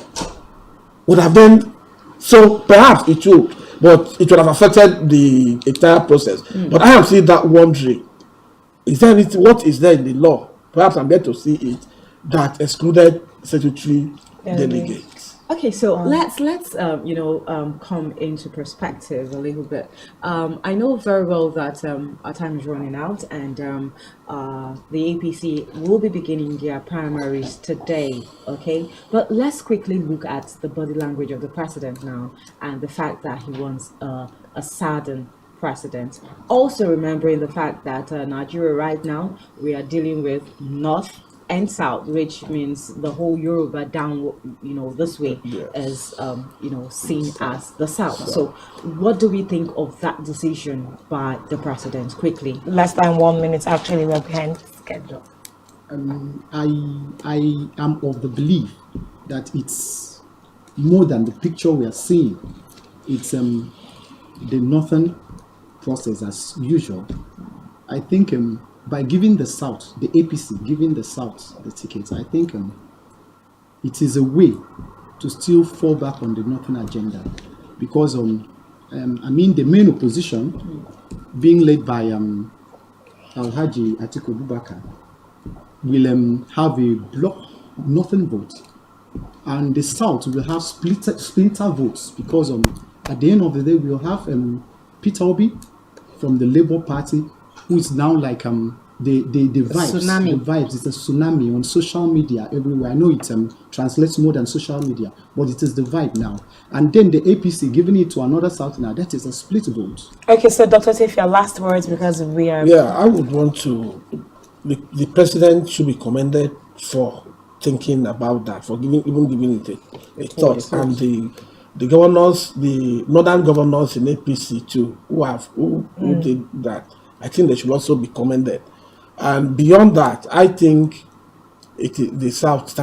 S14: would have been, so perhaps it would, but it would have affected the entire process. But I am still that wondering, is there anything, what is there in the law, perhaps I'm there to see it, that excluded statutory delegates?
S1: Okay, so let's come into perspective a little bit. I know very well that our time is running out, and the APC will be beginning their primaries today. Okay, but let's quickly look at the body language of the president now, and the fact that he wants a saddened president. Also remembering the fact that Nigeria right now, we are dealing with North and South, which means the whole Yoruba down, this way is, seen as the South. So what do we think of that decision by the president? Quickly.
S2: Less than 1 minute, actually, we're behind schedule.
S22: I am of the belief that it's more than the picture we are seeing. It's the northern process as usual. I think by giving the South, the APC giving the South the tickets, I think it is a way to still fall back on the northern agenda, because the main opposition being led by Alhaji Atiku Abubakar will have a block northern vote, and the South will have splinter votes, because at the end of the day we'll have Peter Obi from the Labour Party, who is now like the vibes.
S1: Tsunami.
S22: The vibes. It's a tsunami on social media everywhere. I know it translates more than social media, but it is the vibe now. And then the APC giving it to another Southerner, that is a split vote.
S2: Okay, so Dr. Tiff, your last words, because we are...
S14: Yeah, I would want to... The president should be commended for thinking about that, for giving it a thought. And the governors, the northern governors in APC too, who did that, I think they should also be commended. And beyond that, I think the South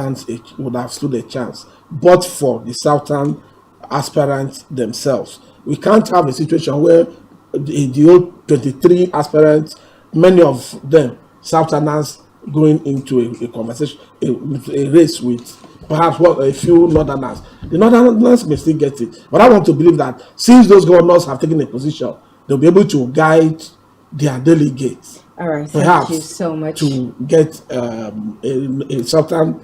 S14: would have stood a chance, but for the Southern aspirants themselves. We can't have a situation where the old 23 aspirants, many of them Southerners, going into a conversation, a race with perhaps a few Northerners. The Northerners may still get it, but I want to believe that since those governors have taken a position, they'll be able to guide their delegates.
S1: All right,
S14: perhaps
S1: thank you so much.
S14: To get a Southern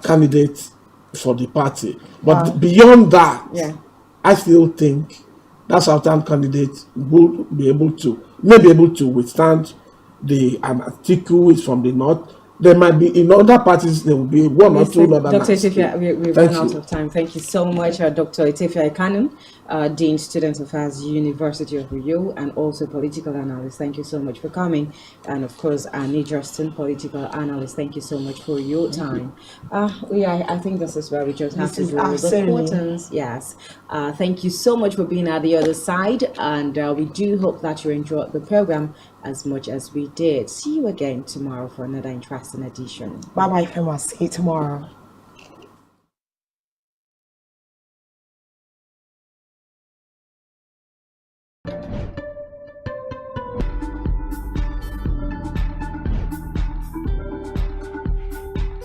S14: candidate for the party. But beyond that, I still think that Southern candidate will be able to withstand an article is from the north. There might be in other parties, there will be one or two Northerners.
S1: Dr. Etefia, we've run out of time. Thank you so much, Dr. Etefia Ikanon, Dean, Student Affairs, University of Uyo, and also political analyst. Thank you so much for coming. And of course, Annie Justin, political analyst. Thank you so much for your time. I think this is where we just have to do the importance. Yes. Thank you so much for being at the other side, and we do hope that you enjoyed the program as much as we did. See you again tomorrow for another interesting edition.
S2: Bye-bye, Fema. See you tomorrow.